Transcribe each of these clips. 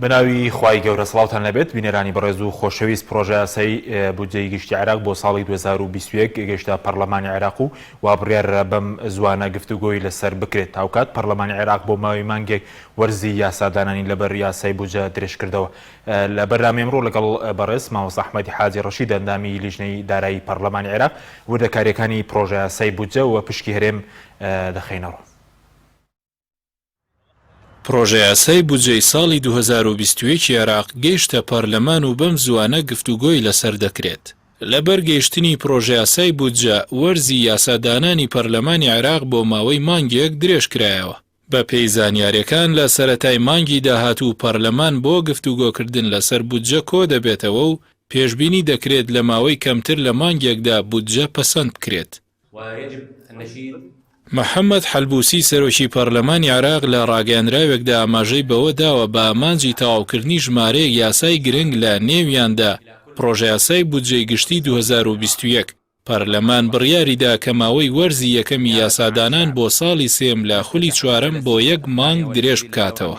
بناوی خوای گەورە سڵاوتان لەبێت بینێرانی بەڕێز و خۆشەویست پرۆژە یاسایی بودجەی گشتی عێراق بۆ ساڵی 2021 گەیشتە پەرلەمانی عێراق و وابڕیار بەم زوانە گفتوگۆی لەسەر بکرێت تاوکات پەرلەمانی عێراق بۆ ماوەی مانگێک وەرزی یاسادانانی لەبەر یاسای بودجە درێژ کردەوە. لە بەرنامەی ئەمڕۆ لەگەڵ بەڕێز مامۆستا ئەحمەدی حاجی ڕەشید ئەندامی لیژنەی دارایی پەرلەمانی عێراق وردەکاریەکانی پرۆژە یاسای بودجە و پشکی هەرێم دەخەینەوە. پرۆژە یاسای بودجەی ساڵی 2021 عێراق گەیشتە پەرلەمان و بەم زوانە گفتوگۆی لەسەر دەکرێت. لەبەر گەیشتنی پرۆژە یاسای بودجە وەرزی یاسادانانی پەرلەمانی عێراق بۆ ماوەی مانگێک درێژ کرایەوە. بە پێی زانیاریەکان لە سەرەتای مانگی داهاتوو پەرلەمان بۆ گفتوگۆکردن لەسەر بودجە کۆ دەبێتەوە و پێشبینی دەکرێت لە ماوەی کەمتر لە مانگێکدا بودجە پەسەند بکرێت. محەممەد حەلبوسی سەرۆکی پەرلەمانی عێراق لە ڕاگەیاندراوێکدا ئاماژەی بەوە داوە بە ئامانجی تەواوکردنی ژمارەیەک یاسای گرنگ لە نێویاندا پرۆژە یاسای بودجەی گشتی 2021 پەرلەمان بڕیاریدا کە ماوەی وەرزی یەکەمی یاسادانان بۆ ساڵی سێم لە خولی چوارەم بۆ یەک مانگ درێژ بکاتەوە.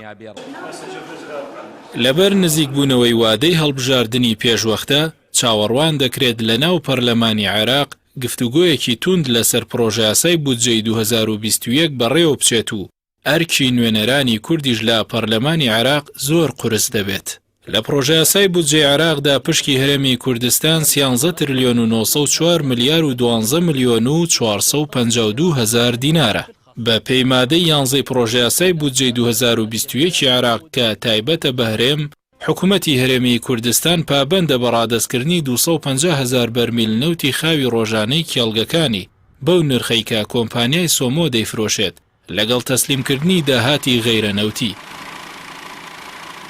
لەبەر نزیکبوونەوەی وادەی هەڵبژاردننی پێشوەختە چاوەڕوان دەکرێت لە ناو پەرلەمانی عێراق گفتوگۆیەکی توند لەسەر پرۆژە یاسای بودجەی 2021 بەڕێوە بچێت و ئەرکی نوێنەرانی کوردیش لە پەرلەمانی عێراق زۆر قورس دەبێت. لە پرۆژە یاسای بودجەی عێراقدا پشکی هەرێمی کوردستان 13 تریلیۆن و 904 ملیار و 12 ملیۆن و 452 هەزار دینارە. بە پێی مادەی 11 پرۆژە یاسای بودجەی 2021 عێراق کە تایبەتە بە هەرێم حکوومەتی هەرێمی کوردستان پابەندە بە ڕادەستکردنی 250,000 بەرمیل نەوتی خاوی ڕۆژانەی کێڵگەکانی بەو نرخەی کە کۆمپانیای سۆمۆ دەیفرۆشێت لەگەڵ تەسلیمکردنی داهاتی غەیرە نەوتی.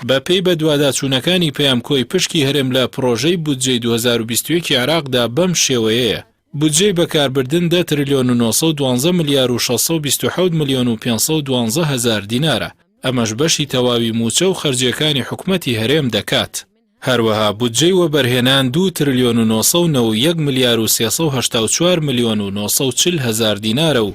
بە پێی بە دوواداچوونەکانی پەیامکۆی پشکی هەرێم لە پرۆژەی بودجەی 2021 عێراقدا بەم شێوەیەیە. بودجەی بەکاربردن 10 تریلیۆن و 912 ملیار و 627 ملیۆن و 512 هەزار دینارە. ئەمەش بەشی تەواوی موچە و خەرجیەکانی حکوومەتی هەرێم دەکات. هەروەها بودجەی وەبەرهێنان 2 تریلیۆن و 991 ملیار و 384 ملیۆن و 940 هەزار دینارە و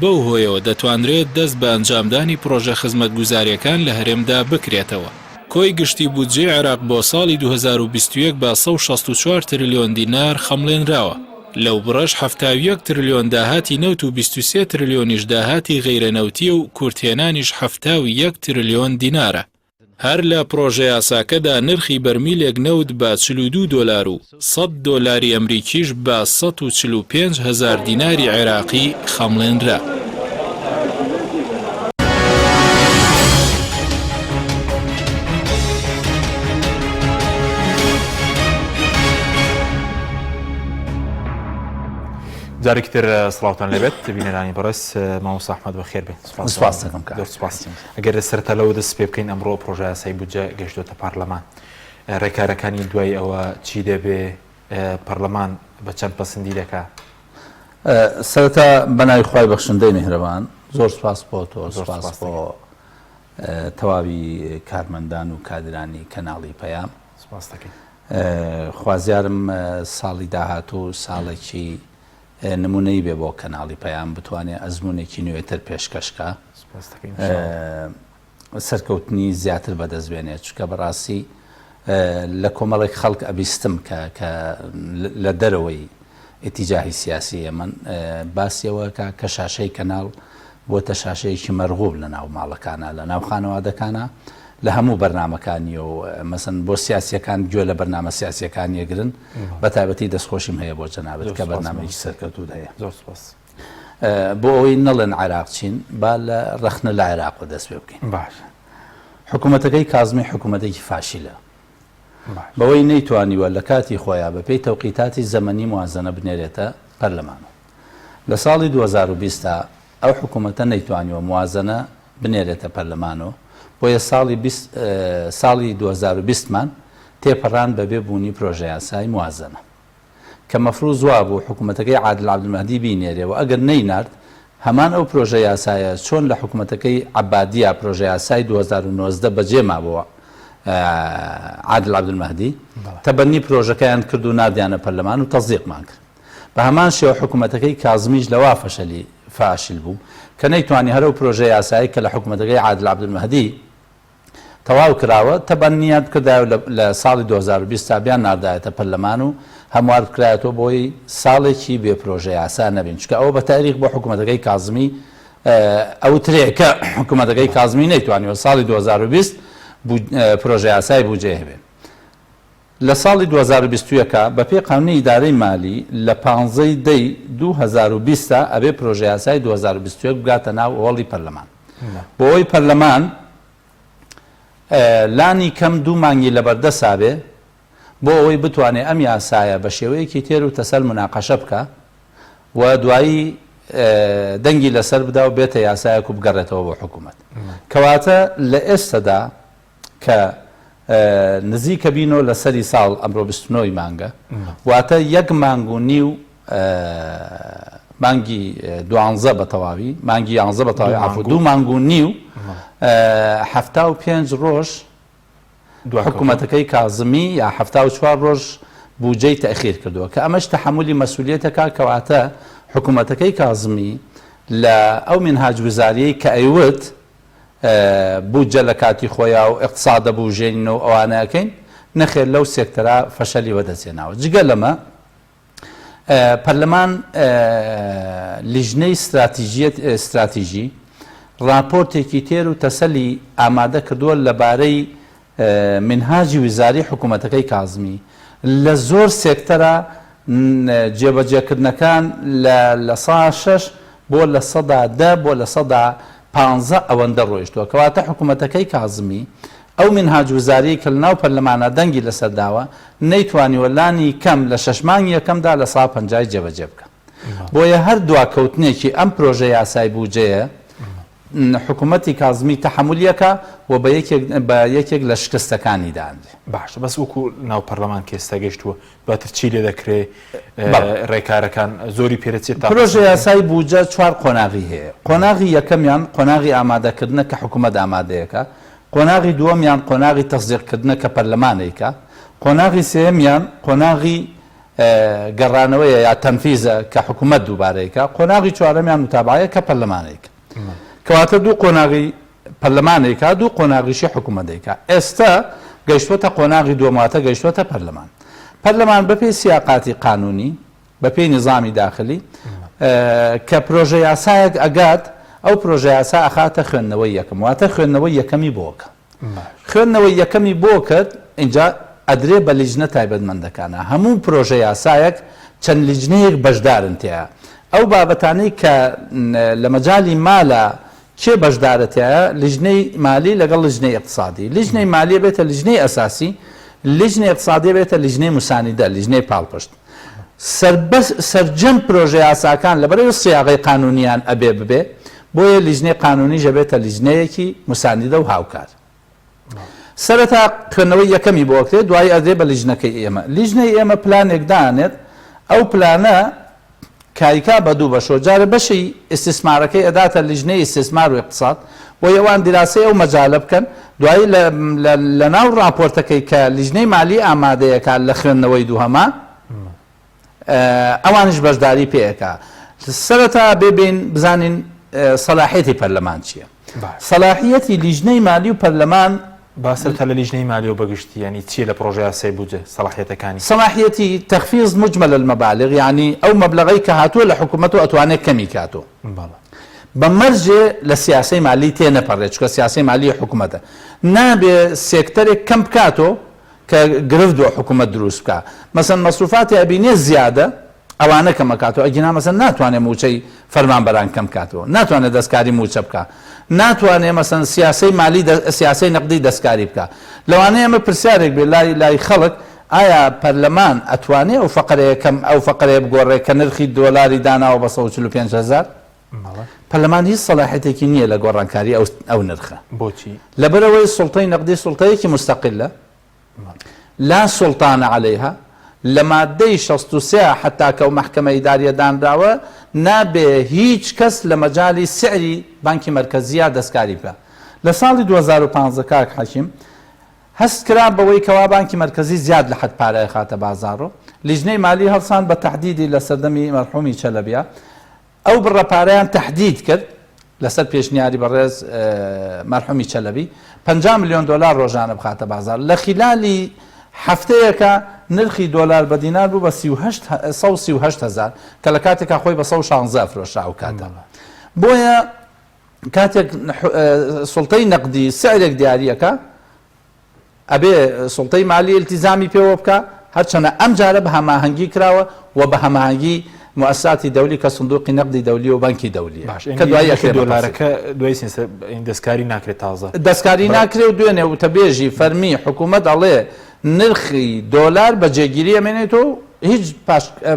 بەو هۆیەوە دەتوانرێت دەست بە ئەنجامدانی پرۆژە خزمەتگوزاریەکان لە هەرێمدا بکرێتەوە. کۆی گشتی بودجەی عێراق بۆ ساڵی 2021 بە 164 تریلیۆن دینار خەمڵێنراوە. لەو بڕەش 71 تریلیۆن داهاتی نەوت و 23 تریلیۆنیش داهاتی غەیرە نەوتی و کورتێنانیش 71 تریلیۆن دینارە. هەر لە پرۆژە یاساکەدا نرخی بەرمیلێک نەوت بە 42 دۆلار و 100 دۆلاری ئەمریکیش بە 145 هەزار دیناری عێراقی خەمڵێنرا. جارێکی تر سڵاوتان لەبێت بینەرانی بەڕێز مامۆستا ئەحمەد بەخێر بێت. سوپاس دەکەم کاک. ئەگەر سەرەتا لەوە دەست پێ بکەین ئەمڕۆ پرۆژە یاسای بودجە گەیشتۆتە پارلەمان. ڕێکارەکانی دوای ئەوە چی دەبێ پەرلەمان بە چەند پەسەندی دەکا؟ سەرەتا بەناوی خوای بەخشندەی میهرەبان زۆر سوپاس بۆ تۆ، سوپاس بۆ تەواوی کارمەندان و کادرانی کەناڵی پەیام. سوپاس دەکەین. خوازیارم ساڵی داهاتوو ساڵێکی نمونەی بێ بۆ کەناڵی پەیام بتوانێت ئەزمونێکی نوێتر پێشکەشکە سەرکەوتنی زیاتر بەدەستبێنێت چکە بەڕاستی لە کۆمەڵێک خەڵک ئەبیستم کە لە دەرەوەی ئیتیجاهی سیاسی ئەمن باسیەوە کە شاشەی کەناڵ بۆتە شاشەیەکی مەرغوب لە ناو ماڵەکانە لە ناو خانەوادەکانە لە هەموو بەرنمەکانی و مەسن بۆ سیاسیەکان گوێ لە بەرنامە سیاسیەکان یەگرن بە تایبەتی دەستخۆشیم هەیە بۆ جەنابەت کە بەرنامەیەکی سەرکەوتوو هەیە. زۆر سوپاس. بۆ ئەوەی نەڵێن عێراق چین با لە ڕەخنە لە عێراق دەست پێ بکەین. باش. حکوومەتەکەی کازمی حکوومەتێکی فاشیلە. بەوەی نەیتوانیوە لە کاتی خۆیان بەپێی تەوقیتاتی زەمەنی موازنە بنێرێتە پەرلەمانەوە. لە ساڵی 2020 ئەو حکوومەتە نەیتوانیوە موازنە بنێرێتە پەرلەمانەوە بۆیە ساڵی 2020مان تێپەڕان بەبێ بوونی پرۆژە یاسای موازنە کە مەفروض وا بوو حکوومەتەکەی عادل عەبدولمەهدی بینێرێەوە ئەگەر نەینارد هەمان ئەو پرۆژە یاسایە چۆن لە حکوومەتەکەی عەبادیە پرۆژە یاسای 2019 بەجێ مابەوە عادل عەبدولمەهدی تەبەنی پرۆژەکەیان کرد و نادیانە پەرلەمان و تەزدیقمان کرد. بە هەمان شێوە حکوومەتەکەی کازمیش لەوا فەشەلی فاشل بوو کە نەیتوانی هەرو پرۆژە یاسایی کە لە حکوومەتەکەی عادل عەبدولمەهدی تەواو کراوە تەبەنیات کردایە لە ساڵی 2020 بیان ناردایەتە پەرلەمان و هەموار بکرایەوە بۆی ساڵێکی بێ پرۆژە یاسا نەبین چکە ئەوە بە تاریخ بۆ حکوومەتەکەی کازمی ئەو ترێکە حکوومەتەکەی کازمی نەیتوانیوە ساڵی 2020 پرۆژە یاسای بودجێ هەبێ. لە ساڵی 2021 بە پێی قانونی ئیدارەی مالی لە 15 دەی 2020 ئەبێ پرۆژە یاسای 2021 بگاتە ناو هۆڵی پەرلەمان. بۆ ئەوی پەرلەمان لانی کەم 2 مانگی لەبەردەسا بێ بۆ ئەوەی بتوانێت ئەم یاسایە بە شێوەیەکی تێر و تەسەل مناقەشە بکە و دوایی دەنگی لەسەر بدا و بێتە یاسایەک و بگەڕێتەوە بۆ حکوومەت. کەواتە لە ئێستادا کە نزیکە بینەوە لە سەری ساڵ ئەمڕۆ 29 مانگە واتە 1 مانگ و نیو مانگی 12 بە تەواوی مانگی 11 بە تەواوی عفو 2 مانگ و نیو 75 ڕۆژ حکوومەتەکەی کازمی یا 74 ڕۆژ بودجەی تەخیر کردووە کە ئەمەش تەحملی مەسئولیەتەکە کەواتە حکوومەتەکەی کازمی لە ئەو منهاج وزاریەی کە ئەیوت بودجە لە کاتی خۆیان و اقتصادە بوژێنینەوە ئەوانەکەین نەخێر لەو سێکتەرا فەشەلی وەدەچێناوە. جگە لەمە پەرلەمان لیژنەی استراتیژی راپۆرتێکی تێر و تەسەلی ئامادە کردووە لەبارەی منهاجی وزاری حکوومەتەکەی کازمی لە زۆر سێکتەرە جێبەجێکردنەکان لە 6 بۆ لە 10 بۆ لە 15 ئەوەندە ڕۆیشتووە کەواتە حکوومەتەکەی کازمی ئەو منهاج وزاری کە لە ناو پەرلەمانە دەنگی لەسەرداوە نەیتوانیوە لانی کەم لە 6 مانگی یەکەمدا لە 150 جێبەجێ بکە. بۆیە هەر دواکەوتنێکی ئەم پرۆژە یاسای بودجەیە حکوومەتی کازمی تەحمولیەکە و بە یەکێک لە شکستەکانی داندێ. باش بەس وەکو ناو پەرلەمان کێستە گەشتووە دواتر چی لێ دەکرێت ڕێکارەکان زۆری پێرەچێت پرۆژە یاسای بودجە 4 قۆناغی هەیە. قۆناغی یەکەمیان قۆناغی ئامادەکردنە کە حکوومەت ئامادەیەکە، قۆناغی دووەمیان قۆناغی تەصدیقکردنە کە پەرلەمانێکە، قۆناغی سێمیان قۆناغی گەڕانەوەیە یا تەنفیزە کە حکوومەت دووبارەیەکە، قۆناغی چوارەمیان متابعەیە کە پەرلەمانێکە. کەواتە دوو قۆناغی پەرلەمانێکە دوو قۆناغیشی حکوومەتێکە. ئێستا گەیشتوەتە قۆناغی دووەماتە گەیشتوەتە پەرلەمان. پەرلەمان بەپێی سیاقاتی قانونی بەپێی نظامی داخلی کە پرۆژە یاسایەک ئەگات ئەو پرۆژە یاسا ئەخاتە خوێندنەوەی یەکەم واتە خوێندنەوەی یەکەمی بۆکە. خوێندنەوەی یەکەمی بۆ کرد اینجا ئەدرێ بە لیژنە تایبەتمەندەکانە هەموو پرۆژە یاسایەک چەند لیژنەیەک بەشدارن تێیە. ئەو بابەتانەی کە لە مەجای مالە چێ بەشدارەتەیە لیژنەی مالی لەگەڵ لیژنەی اقتصادی، لیژنەی مالیە بێتە لیژنەی ئەساسی، لیژنەی اقتصادی بێتە لیژنەی موسانیدە لیژنەی پاڵپشت. سەرجەم پرۆژە یاساکان لەبەرەوەی سیاغی قانونیان ئەبێ ببێ بۆیە لیژنەی قانونی ژەبێتە لیژنەیەکی موسانیدە و هاوکار. سەرەتا خوێندنەوەی یەکەمی بۆ کرێت دوای ئەدرێ بە لیژنەکەی ئێمە. لیژنەی ئێمە پلانێک دانێت ئەو پلانە کایکا بە دوو بەشۆ جارە بەشی ئیسtisمارەکەی ئەداتە لیژنەی ئیسtisمار و اقتصاد بۆ ئەوان دیراسی ئەو مەجالە بکەن دوایی لە ناو راپۆرتەکەی کە لیژنەی مالی ئامادەیەکە لە خوێندنەوەی دووهەما ئەوانش بەشداری پێیەکە. سەرەتا ببین بزانین سەلاحیەتی پەرلەمان چییە. سەلاحیەتی لیژنەی مالی و پەرلەمان باسەرتە لە لیژنەی مالی و بەگشتی ینی چیە لە پرۆژە یاسای بودجە سەلاحیەتەکانی سەلاحیەتی تەخفیز مجمل المەبالغ یعنی ئەو مەبلەغەی کە هاتووە لە حکوومەت و ئەتوانێت کەمی کاتۆ بە مەرجێ لە سیاسی مالی تێنەپەڕێت چکە سیاسی مالی حکوومەتە نابێ سێکتەرێک کەم بکاتۆ کە گرفتووە حکوومەت دروست بکە. مەسەن مەسروفاتی ئەبینێ زیادە ئەوانە کەمە کاتەوە ئەگینا مەسەن ناتوانێت موچەی فەرمانبەران کەم کاتەوە ناتوانێت دەستکاری موچە بکە ناتوانێت مەسەن سیاسی مالی سیاسی نەقدی دەستکاری بکە. لەوانەیە ئەمە پرسیارێک بێ لای خەڵک ئایا پەرلەمان ئەتوانێت ئەو فەقەرەیەکەم ئەو فەقەرەیە بگۆڕێت کە نرخی دۆلاری داناوە بە 145,000 پەرلەمان هیچ سەلاحیەتێکی نییە لە گۆڕانکاری ئەو نرخە. بۆچی؟ لەبەرەوەی سوڵتەی نەقدی سوڵتەیەکی مستەقلە لا سلطان عليها لە مادەی 63 حتا کە و محکەمە ئیداریە دانراوە نابێ هیچ کەس لە مەجای سعری بانکی مەرکەزیە دەستکاری بکە. لە ساڵی 2015 کاک حەکیم هەست کرا بەوەی کەوا بانکی مەرکەزی زیاد لە حەد پارەیە خاتە بازاڕۆ لیژنەی مالی هەڵسان بە تەحدیدی لە سەردەمی مەرحومی چەلەبیە ئەو بڕەپارەیان تەحدید کرد لەسەر پێشنیاری بەڕێز مەرحومی چەلەبی 50 ملیۆن دلار ڕۆژانە بخاتە بازار لە خلالی هەفتەیەکە نرخی دلار بە دینار بوو بە 138,000 کە لە کاتێکا خۆی بە 116 فرۆشا و کاتە بۆیە کاتێک سوڵتەی نەقدی سعرێک دیارریەکە ئەبێ سوڵتەی مالی التیزامی پێوە بکە هەرچەنە ئەم جارە بە هەماهەنگی کراوە و بە هەماهەنگی مؤسساتی دەولی کە سندوقی نەقدی دەولی و بانکی دەولیە کە دوای دۆلارەکە دوای دەستکاری ناکرێت تازە دەستکاری ناکرێت و دوێنێ وتەبێژی فەرمی حکوومەت ئەڵێ نرخی دۆلار بە جێگیری ئەمێنێتەوە هیچ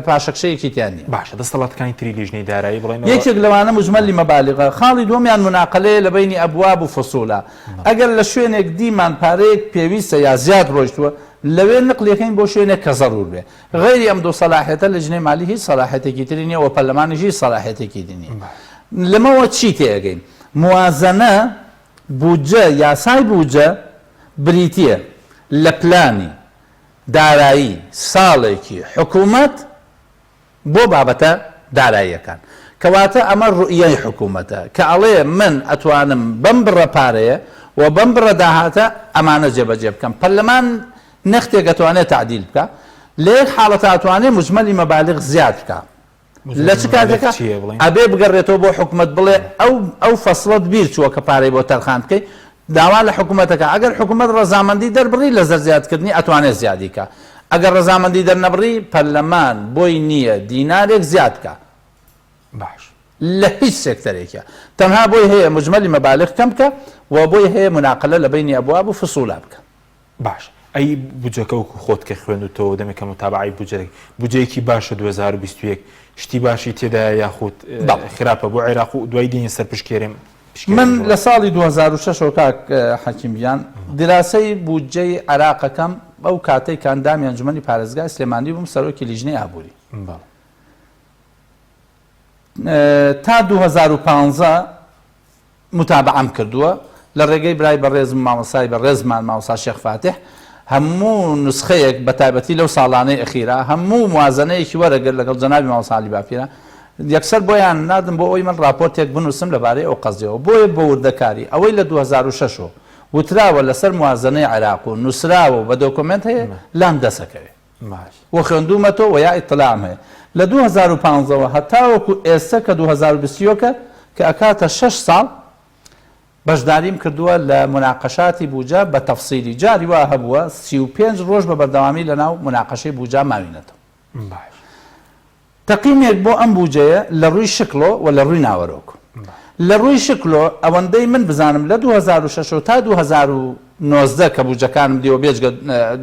پاشەکشەیەکی تیان نیە باشە دەسەڵاتەکانی تری لیژنەی دارایی بڵێن یەکێک لەوانە مجمەلی مەبالغە خاڵی دومیان مناقلەیە لە بینی ئەبواب و فسوولە ئەگەر لە شوێنێک دیمان پارەیەک پێویستە یا زیاد ڕۆیشتووە لەوێ نقلەکەین بۆ شوێنێک کە زەڕور بێ غیری ئەم دو سەلاحێتە لە ژنەی مالی هیچ سەلاحێتێکی تری نیە و پەرلەمانیش هیچ سەلاحێتێکی دی نیە لەمەوە چی تێگەین موازنە بودجە یاسای بودجە بریتیە لە پلانی دارایی ساڵێکی حکوومەت بۆ بابەتە داراییەکان کەواتە ئەمە ڕوئیەی حکوومەتە کە ئەڵێ من ئەتوانم بەم بڕە پارەیە و بەم بڕە داهاتە ئەمانە جێبەجێ بکەم پەرلەمان نەختێک ئەتوانێت تعدیل بکە لە یەک حاڵەتە ئەتوانێت مجمەلی مەبالغ زیاد بکە لە چ کاتێکە ئەبێ بگەڕێتەوە بۆ حکوومەت بڵێ ئەو فەسڵەت بیر چووە کە پارەی بۆ تەرخان بکەی داوا لە حکوومەتەکە ئەگەر حکوومەت ڕەزامەندی دەربڕی لە زەرزیادکردنی ئەتوانێت زیادیکە ئەگەر ڕەزامەندی دەرنەبڕی پەرلەمان بۆی نییە دینارێک زیاد بکە باش لە هیچ سێکتەرێکە تەنها بۆی هەیە مجمەلی مەبالغ کەم بکە و بۆی هەیە مناقلە لە بینی ئەبواب و فسوولا بکە باش ئەی بودجەکە و خۆت کە خوێندوتەوە دەمێکە متابعی بودجەیەکی باشە 2021 شتی باشی تێدا یاخود خراپە بۆ عێراق و دوای دێنی سەر پشکێرم من لە ساڵی 2006 کاک حەکیمیان دراسەی بودجەی عێراقەکەم ئەو کاتەی کاندامی ئەنجومەنی پارێزگای سلێمانی بووم سەرۆکی لیژنەی ئابووری تا 2015 متابعەم کردووە لە ڕێگەی برای بەڕێزم مامۆسای بەڕێزمان مامۆستا شێخ فاتح هەموو نسخەیەک بە تایبەتی لەو ساڵانەی ئەخیرا هەموو موازنەیەکی وەرەگەر لەگەڵ جەنابی مامۆستا عەلی باپیرە یەکسەر بۆیان نادم بۆ ئەوی من راپۆرتێک بنووسم لەبارەی ئەو قەزیەوە بۆیە بە وردەکاری ئەوەی لە 2006 وتراوە لەسەر موازنەی عێراق و نووسراوە بە دۆکۆمنت هەیە لام دەسەکەوێت و خوێندومەتەوە و یا ئیطلاعم هەیە لە 2015 هەتاوەکو ئێستا کە 2020 کە ئەکاتە 6 ساڵ بەشداریم کردووە لە مناقەشاتی بودجە بە تەفسیری جاری وا هەبووە 35 ڕۆژ بە بەردەوامی لەناو مناقەشەی بودجە ماوینەتەوە تەقیمێک بۆ ئەم بودجەیە لە ڕووی شکلۆ و لە ڕووی ناوەرۆک لە ڕووی شکلۆ ئەوەندەی من بزانم لە 2006 تا 2019 کە بودجەکانم دیوە بێجگە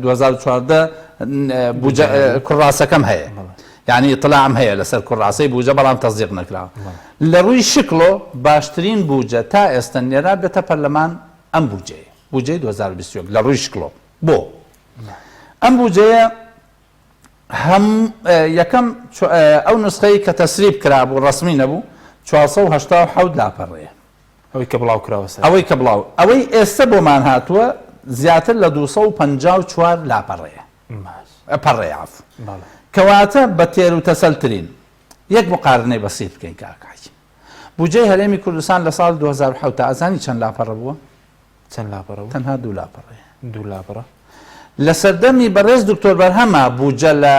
2014 کوڕاسەکەم هەیە یعنی ئیطلاعم هەیە لەسەر کوڕاسی بودجە بەڵام تەزدیق نەکراوە لە ڕووی شکلۆ باشترین بودجە تا ئێستا نێرا بێتە پەرلەمان ئەم بودجەیە بودجەی 2021 لە ڕووی شکلۆ بۆ ئەم بودجەیە هەم یەکەم ئەو نسخەی کە تەسریب کرابوو ڕسمی نەبوو 487 لاپەڕەیە ئەوەی کە بڵاو کراوە ئەوەی کە بڵاو ئەوەی ئێستا بۆمان هاتووە زیاتر لە 254 لاپەڕەیە پەڕێ عفو کەواتە بە تێر و تەسەلترین یەک مقارنەی بەسیط بکەین کاکاکی بودجەی هەرێمی کوردستان لە ساڵ 2007 تا ئەزانی چەند لاپەڕە بووە چەند لاپەڕە بوو تەنها 2 لاپەڕەیە 2 لاپەڕە لە سەردەمی بەڕێز دکتۆر بەرهەمە بودجە لە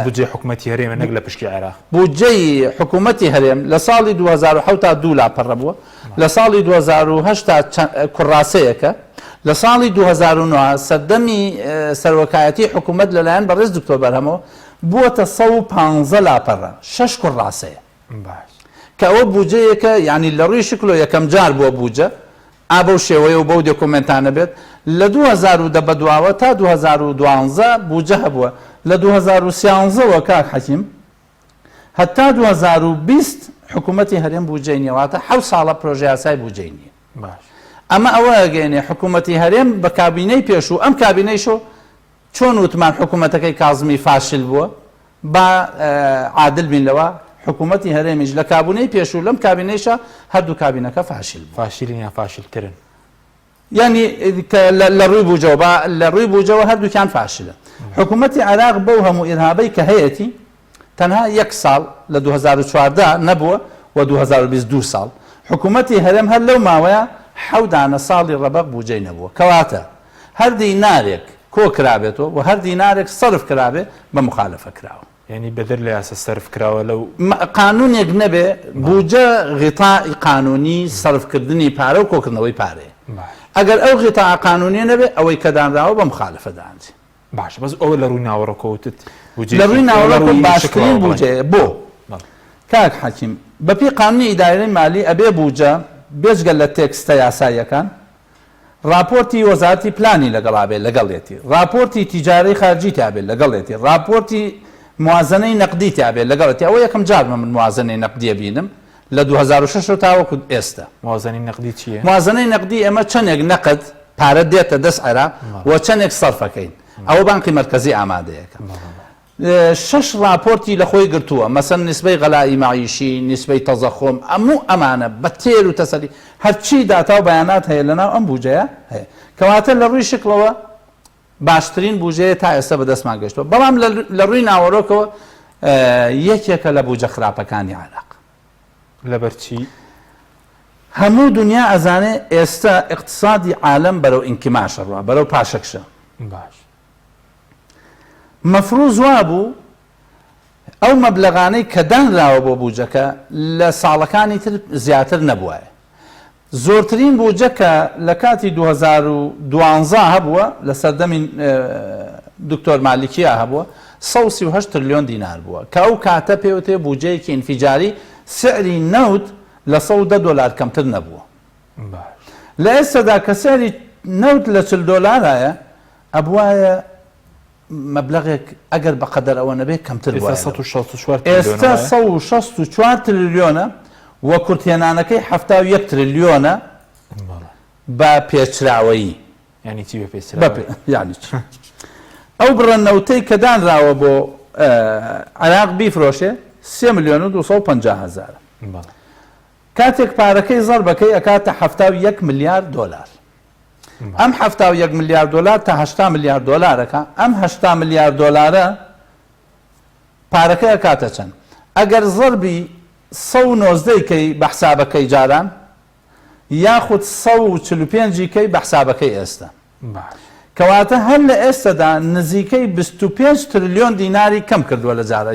بودجەی حکوومەتی هەرێمە نەک لە پشکی عێراق بودجەی حکوومەتی هەرێم لە ساڵی 2007 تا 2 لاپەڕە بووە لە ساڵی 2008 تا کوڕاسەیەکە لە ساڵی 2009 سەردەمی سەرۆکایەتی حکوومەت لەلایەن بەڕێز دکتۆر بەرهەمەوە بووەتە 115 لاپەڕە 6 کوڕاسەیە کە ئەوە بودجەیەکە یعنی لە ڕووی شکلۆ یەکەم جار بووە بودجە ئابە شێوەیە و بەو دۆکۆمنتانە بێت لە 2010 بەدواوە تا 2012 بودجە هەبووە لە 2013 کاک حەکیم هەتا 2020 حکوومەتی هەرێم بودجەی نیەواتە 7 ساڵە پرۆژە یاسای بودجەی نییە ئەمە ئەوە ئەگەێنێ حکوومەتی هەرێم بە کابینەی پێش و ئەم کابینەیشۆ چۆن وتمان حکوومەتەکەی کازمی فاشل بووە با عادل بین لەوە حکوومەتی هەرێمیش لە کابینەی پێش و لەم کابینەیشە هەردوو کابینەکە فاشل فاشلین یا فاشلترن ینی لە ڕووی بووجەوە لە ڕووی بووجەوە هەردووکیان فاشلە حکوومەتی عێراق بەو هەموو ئیرهابەی کە هەیەی تەنها 1 ساڵ لە 2014 نەبووە و 2022 ساڵ حکوومەتی هەرێم هەر لەو ماوەیە 7 ساڵی ڕەبەق بوجەی نەبووە کەواتە هەر دینارێک کۆ کرابێتەوە و هەر دینارێک سەرف کرابێ بە مخالفە کراوە یعنی بەدر لە یاسە سەرف کراوە لەو قانونێک نەبێ بوجە غیتائی قانونی سەرفکردنی پارە و کۆکردنەوەی پارەیە ئەگەر ئەو غیتاء قانونیە نەبێ ئەوەی کە دانراوە بە مخالفە دانجێ باش بەس ئەوە لە ڕووی ناوەڕۆکەوتت لە ڕووی ناوەڕۆکە باشترین بوجەیە بۆ کاک حەکیم بەپی قانونی ئیدارەی مالی ئەبێ بوجە بێجگە لە تێکستە یاساییەکان راپۆرتی وەزارەتی پلانی لەگەڵابێت لەگەڵێتی راپۆرتی تیجارەی خارجی تابێت لەگەڵێتی راپۆرتی موازنەی نەقدی تابێت لەگەڵێتی ئەوە یەکەم جارمە من موازنەی نەقدیە بینم لە 2006 تاوەکو ئێستا موازنەی نەقدی چییە؟ موازنەی نەقدی ئێمە چەندێک نەقد پارە دێتە دەست عێراق و چەندێک سەرفەکەین ئەوە بانقی مرکزی ئامادەیەکە 6 راپۆرتی لە خۆی گرتووە مەسەن نسبەی غەلای معیشی نسبەی تەزەخۆم ئەموو ئەمانە بە تێر و تەسەلی هەرچی داتا و بەیانات هەیە لەناو ئەم بوجەیە هەیە کەواتە لە ڕووی شکلەوە باشترین بوجەیە تا ئێستا بەدەستمان گەشتووە بەڵام لە ڕووی ناوەڕۆکەوە یەکێکە لە بوجە خراپەکانی عێراق لەبەرچی هەموو دنیا ئەزانێ ئێستا اقتصادی عالم بەرەو ئینکماشە ڕوا بەرەو پاشەکشە باش مەفروض وا بوو ئەو مەبلەغانەی کە دانراوە بۆ بوجەکە لە ساڵەکانی تر زیاتر نەبووە زۆرترین بوجە کە لە کاتی 2012 هەبووە لە سەردەمی دکتۆر مالیکیە هەبووە 138 تریلیۆن دینار بووە کە ئەو کاتە پێوتێ بوجەیەکی ئینفیجاری سعری نەوت لە 110 دۆلار کەمتر نەبووە لە ئێستادا کە سعری نەوت لە 40 دۆلارایە ئەبوایە مەبلەغێک ئەگەر بەقەدەر ئەوە نەبێت کەمتر ئێستا 164 تریلیۆنە وە کورتێنانەکەی 71 تریلیۆنە بە پێچراوەیی ینی چی بە پێچراوەیی یعنی چی ئەو بڕەنەوتەی کە دانراوە بۆ عێراق بیفرۆشێ 3 ملیۆن و 250,000 کاتێک پارەکەی زەربەکەی ئەکاتە 71 ملیارد دۆلار ئەم 71 ملیارد دۆلار تا 80 ملیارد دۆلارەکە ئەم 80 ملیارد دۆلارە پارەکەی ئەکاتە چەند ئەگەر زەربی 190 کەی بە حسابەکەی جاران یاخود 145 کەی بە حسابەکەی ئێستا کەواتە هەر لە ئێستادا نزیکەی 25 تریلیۆن دیناری کەم کردووە لە جارە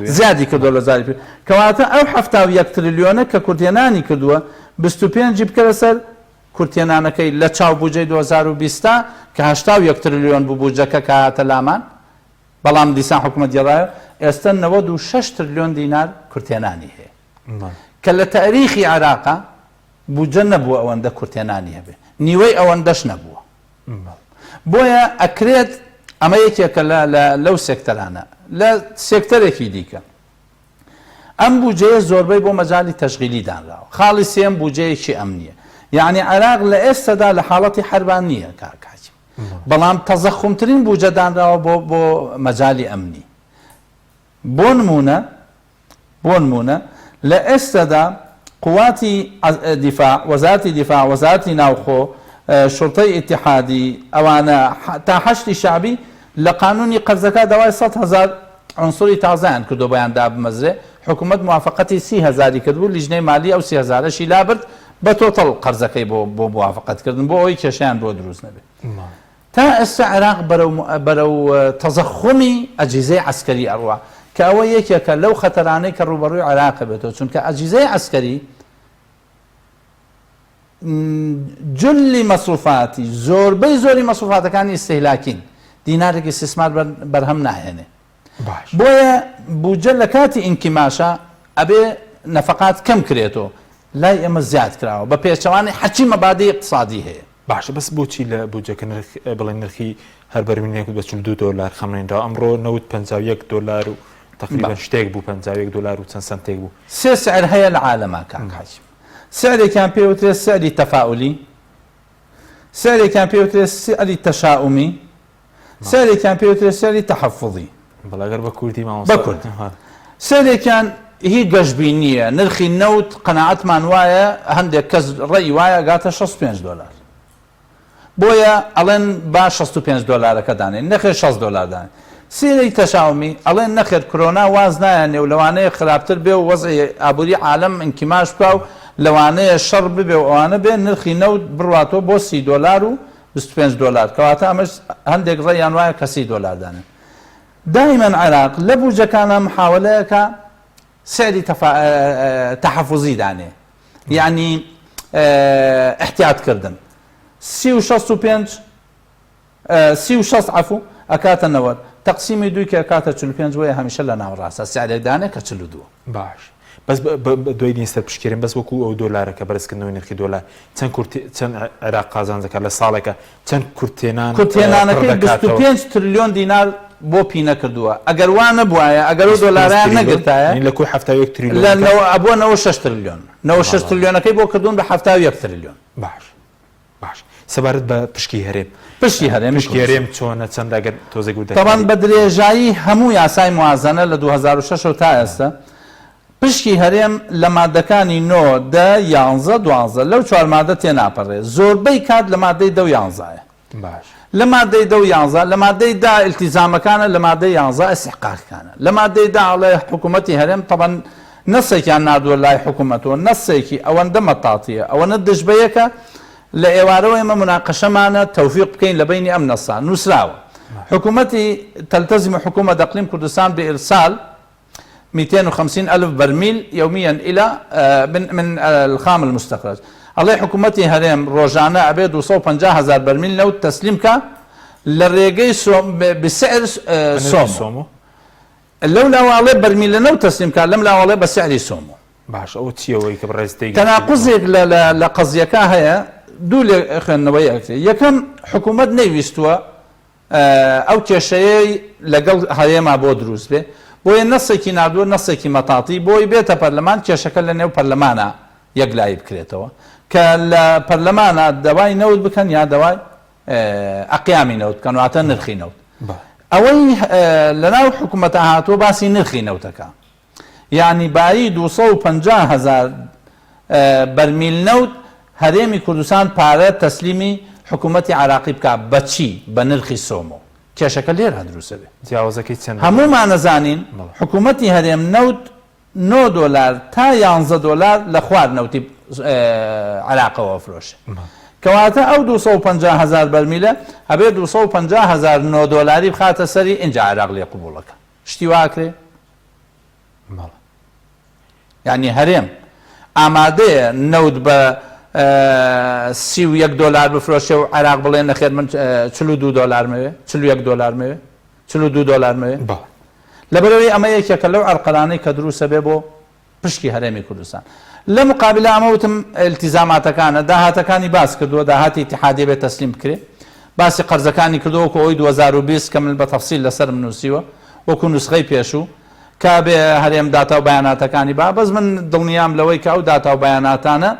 زیادی کردووە لە جاری پێ کەواتە ئەو 71 تریلیۆنە کە کورتێنانی کردووە 25 بکە لەسەر کورتێنانەکەی لە چاو بوجەی 2020 کە 81 تریلیۆن بوو بوجەکە کە هاتە لامان بەڵام دیسان حکوومەت گێڕایە ئێستا 96 تریلیۆن دینار کورتێنانی هەیە کە لە تاریخی عێراقا بوجە نەبووە ئەوەندە کورتێنانی هەبێ نیوەی ئەوەندەش نەبووە بۆیە ئەکرێت ئەمە یەکێکە لەو سێکتەرانە لە سێکتەرێکی دیکە ئەم بوجەیە زۆربەی بۆ مەجای تەشغیلی دانراوە خاڵی سێم بوجەیەکی ئەمنیە یعنی عێراق لە ئێستادا لە حاڵەتی حربان نییە کاکاچی بەڵام تەزەخمترین بوجە دانراوە بۆ مەجای ئەمنی بۆ نمونە لە ئێستادا قواتی دیفاع وەزارەتی دیفاع وەزارەتی ناوخۆ شرطەی ئیتیحادی ئەوانە تا حەشتی شعبی لە قانونی قەرزەکە داوای 100,000 عنصری تازایان کردو بەیان دابمەزرێ حکوومەت موافقەتی 30,000 کردبوو لیژنەی مالی ئەو 30,000شی لابرد بە تۆتەڵ قەرزەکەی بۆ موافقەتکردن بۆ ئەوەی کێشیان بۆ دروست نەبێت تا ئێستا عێراق بەرەو تەزەخمی ئەجیزەی عەسکەری ئەڕوا کە ئەوە یەکێکە لەو خەتەرانەی کە ڕوبەڕووی عێراقە بێتەوە چونکە ئەجیزەی عەسکەری جلی مەسروفاتی زۆری مەسروفاتەکانی ئیستیهلاکین دینارێکی استثمار بەرهەم ناهێنێ بۆیە بوجە لە کاتی ئینکیماشە ئەبێ نەفەقات کەم کرێتەوە لای ئێمە زیاد کراوە بە پێچەوانی حەچی مەبادی اقتصادی هەیە باشە بەس بۆچی لە بوجەکە بڵێن نرخی هەر بەرمێنێک بە 42 دۆلار خەمێنرا ئەمڕۆ 51 دۆلار و تقریبا شتێک بوو 51 دۆلار و چەند سنتێک بوو سێ سعر هەیە لە عالەما کاکاچی سعرێکیان پێوترێت سعری تەفاعولی سعرێکیان پێوترێت سعری تەشاؤمی سعرێکیان پێوترێت سعری تەحەفوظی بەڵاگەر بە کوردی بە کورد سعرێکیان هیچ گەشتبی نییە نرخی نەوت قەناعەتمان وایە هەندێک کەس ڕێی وایە گاتە 65 دۆلار بۆیە ئەڵێن با 65 دۆلارەکە دانێن نەخێ 6 دۆلار دانێن سیرەی تەشاومی ئەڵێن نەخێر کۆرۆنا واز نایانێ و لەوانەیە خراپتر بێ و وەزعی ئابووری عالەم ئینکیماش بکە و لەوانەیە شەڕ ببێ و ئەوانە بێ نرخی نەوت بڕاتەوە بۆ $30 و $25 کەواتە ئەمەش هەندێک ڕێیان وایە کە $30 دانێ. دائما عێراق لە بوجەکانە محاولەیەکە سعری تەحەفوزی دانێ، یعنی احتیاطکردن 36 عفو ئەکاتە 90 تەقسیمی دوی کە ئەکاتە 45 وەیە هەمیشە لە ناوەڕاستە سعرێک دانێ کە 42. باش بەس دوای دینستە پشکێرم بەس وەکو ئەو دۆلارەکە بەرزکردنەوەی نرخی دۆلار چەند عێراق قازانجەکە لە ساڵێکە چەند کورتێنانەکەی 25 تریلیۆن دینار بۆ پینە کردووە. ئەگەر وانە بواە ئەگەر و دۆلاریان نەگرتایە لە کوی 71 تریلیۆن ئەبووە 96 تریلیۆن 96 تریلیۆنەکەی بۆ کردوون بە 71 تریلیۆن. باش سەبارەت بە پشکی هەرێم پشتی هەرێم چۆنە چەندەگەر تۆزێک و تەمان بە درێژایی هەموو یاسای موازنە لە 2006 تا ئێستا پشکی هەرێم لە مادەکانی 9 10 11 12 لەو 4 مادە تێناپەڕێ زۆربەی کات لە مادەی 10 و 11 باش لە مادەی 10 و 11 لە مادەی 10 التیزامەکانە لە مادەی 11 استحقاقەکانە لە مادەی 10 ئەڵێ حکوومەتی هەرێم طبعا نەسێکیان نردووە لای حکوومەتەوە نەسێکی ئەوەندە مەتاتیە ئەوەنە دژبەیەکە لە ئێوارەوە ئێمە مناقەشەمانە تەوفیق بکەین لە بینی ئەم نەسا نووسراوە حکوومەتی تلتزم حكومة إقليم كردستان بإرسال 250,000 برميل يوميا إلى من الخام المستخرج. الله حكومتي هرم روجانا عبيد 150,000 برميل لو تسليمك للريقي بسعر سومو لولا والله برميل لو تسليمك لم لا والله بسعر سومو باش او تيوي كبرزتي تناقضك لقضيك هي دول اخوان وياك يكم حكومه نيويستوا او كشي لقل هي ما بو دروس به بۆیە نەسێکی نردووە نەسێکی مەتاتی بۆی بێتە پەرلەمان کێشەکە لە نێو پەرلەمانە یەکلایی بکرێتەوە کە لە پەرلەمانە دەوای نەوت بکەن یا دەوای ئەقیامی نەوت بکەن واتە نرخی نەوت ئەوەی لەناو حکوومەتە هاتووە باسی نرخی نەوتەکە یعنی بایی 250,000 بەرمیل نەوت هەرێمی کوردستان پارە تەسلیمی حکوومەتی عراقی بکات بەچی بە نرخی سۆمۆ کێشەکە لێرە دروسە بێ جیاوازەکەی چەند هەموومان نەزانین حکوومەتی هەرێم نەوت $9 تا $11 لە خوار نەوتی عراقەوە فرۆشە کەواتە ئەو 250,000 بەرمیلە هەبێ 250,000 $9 بخاتە سەری ئینجا عراق لێ قبوڵەکە شتی واکرێ یعنی هەرێم ئامادەیە نەوت بە $31 بفرۆشێ و عراق بڵێ نەخێر من $42 مەوێ $41 مەوێ $42 مەوێ لەبەرەوەی ئەمە یەکێکە لەو عەرقەلانەی کە دروسە بێ بۆ پشکی هەرێمی کوردستان لە مقابلە ئەمەوتم التیزاماتەکانە داهاتەکانی باس کردووە داهاتی اتحادیە بێ تەسلیم بکرێ باسی قەرزەکانی کردووە کە ئەوی 2020 کە من بە تەفسیل لەسەر نووسیوە وەکو نوسخەی پێشوو کا بێ هەرێم داتا و بەیاناتەکانی با بەس من دڵنیام لەوەی کە ئەو داتا و بەیاناتانە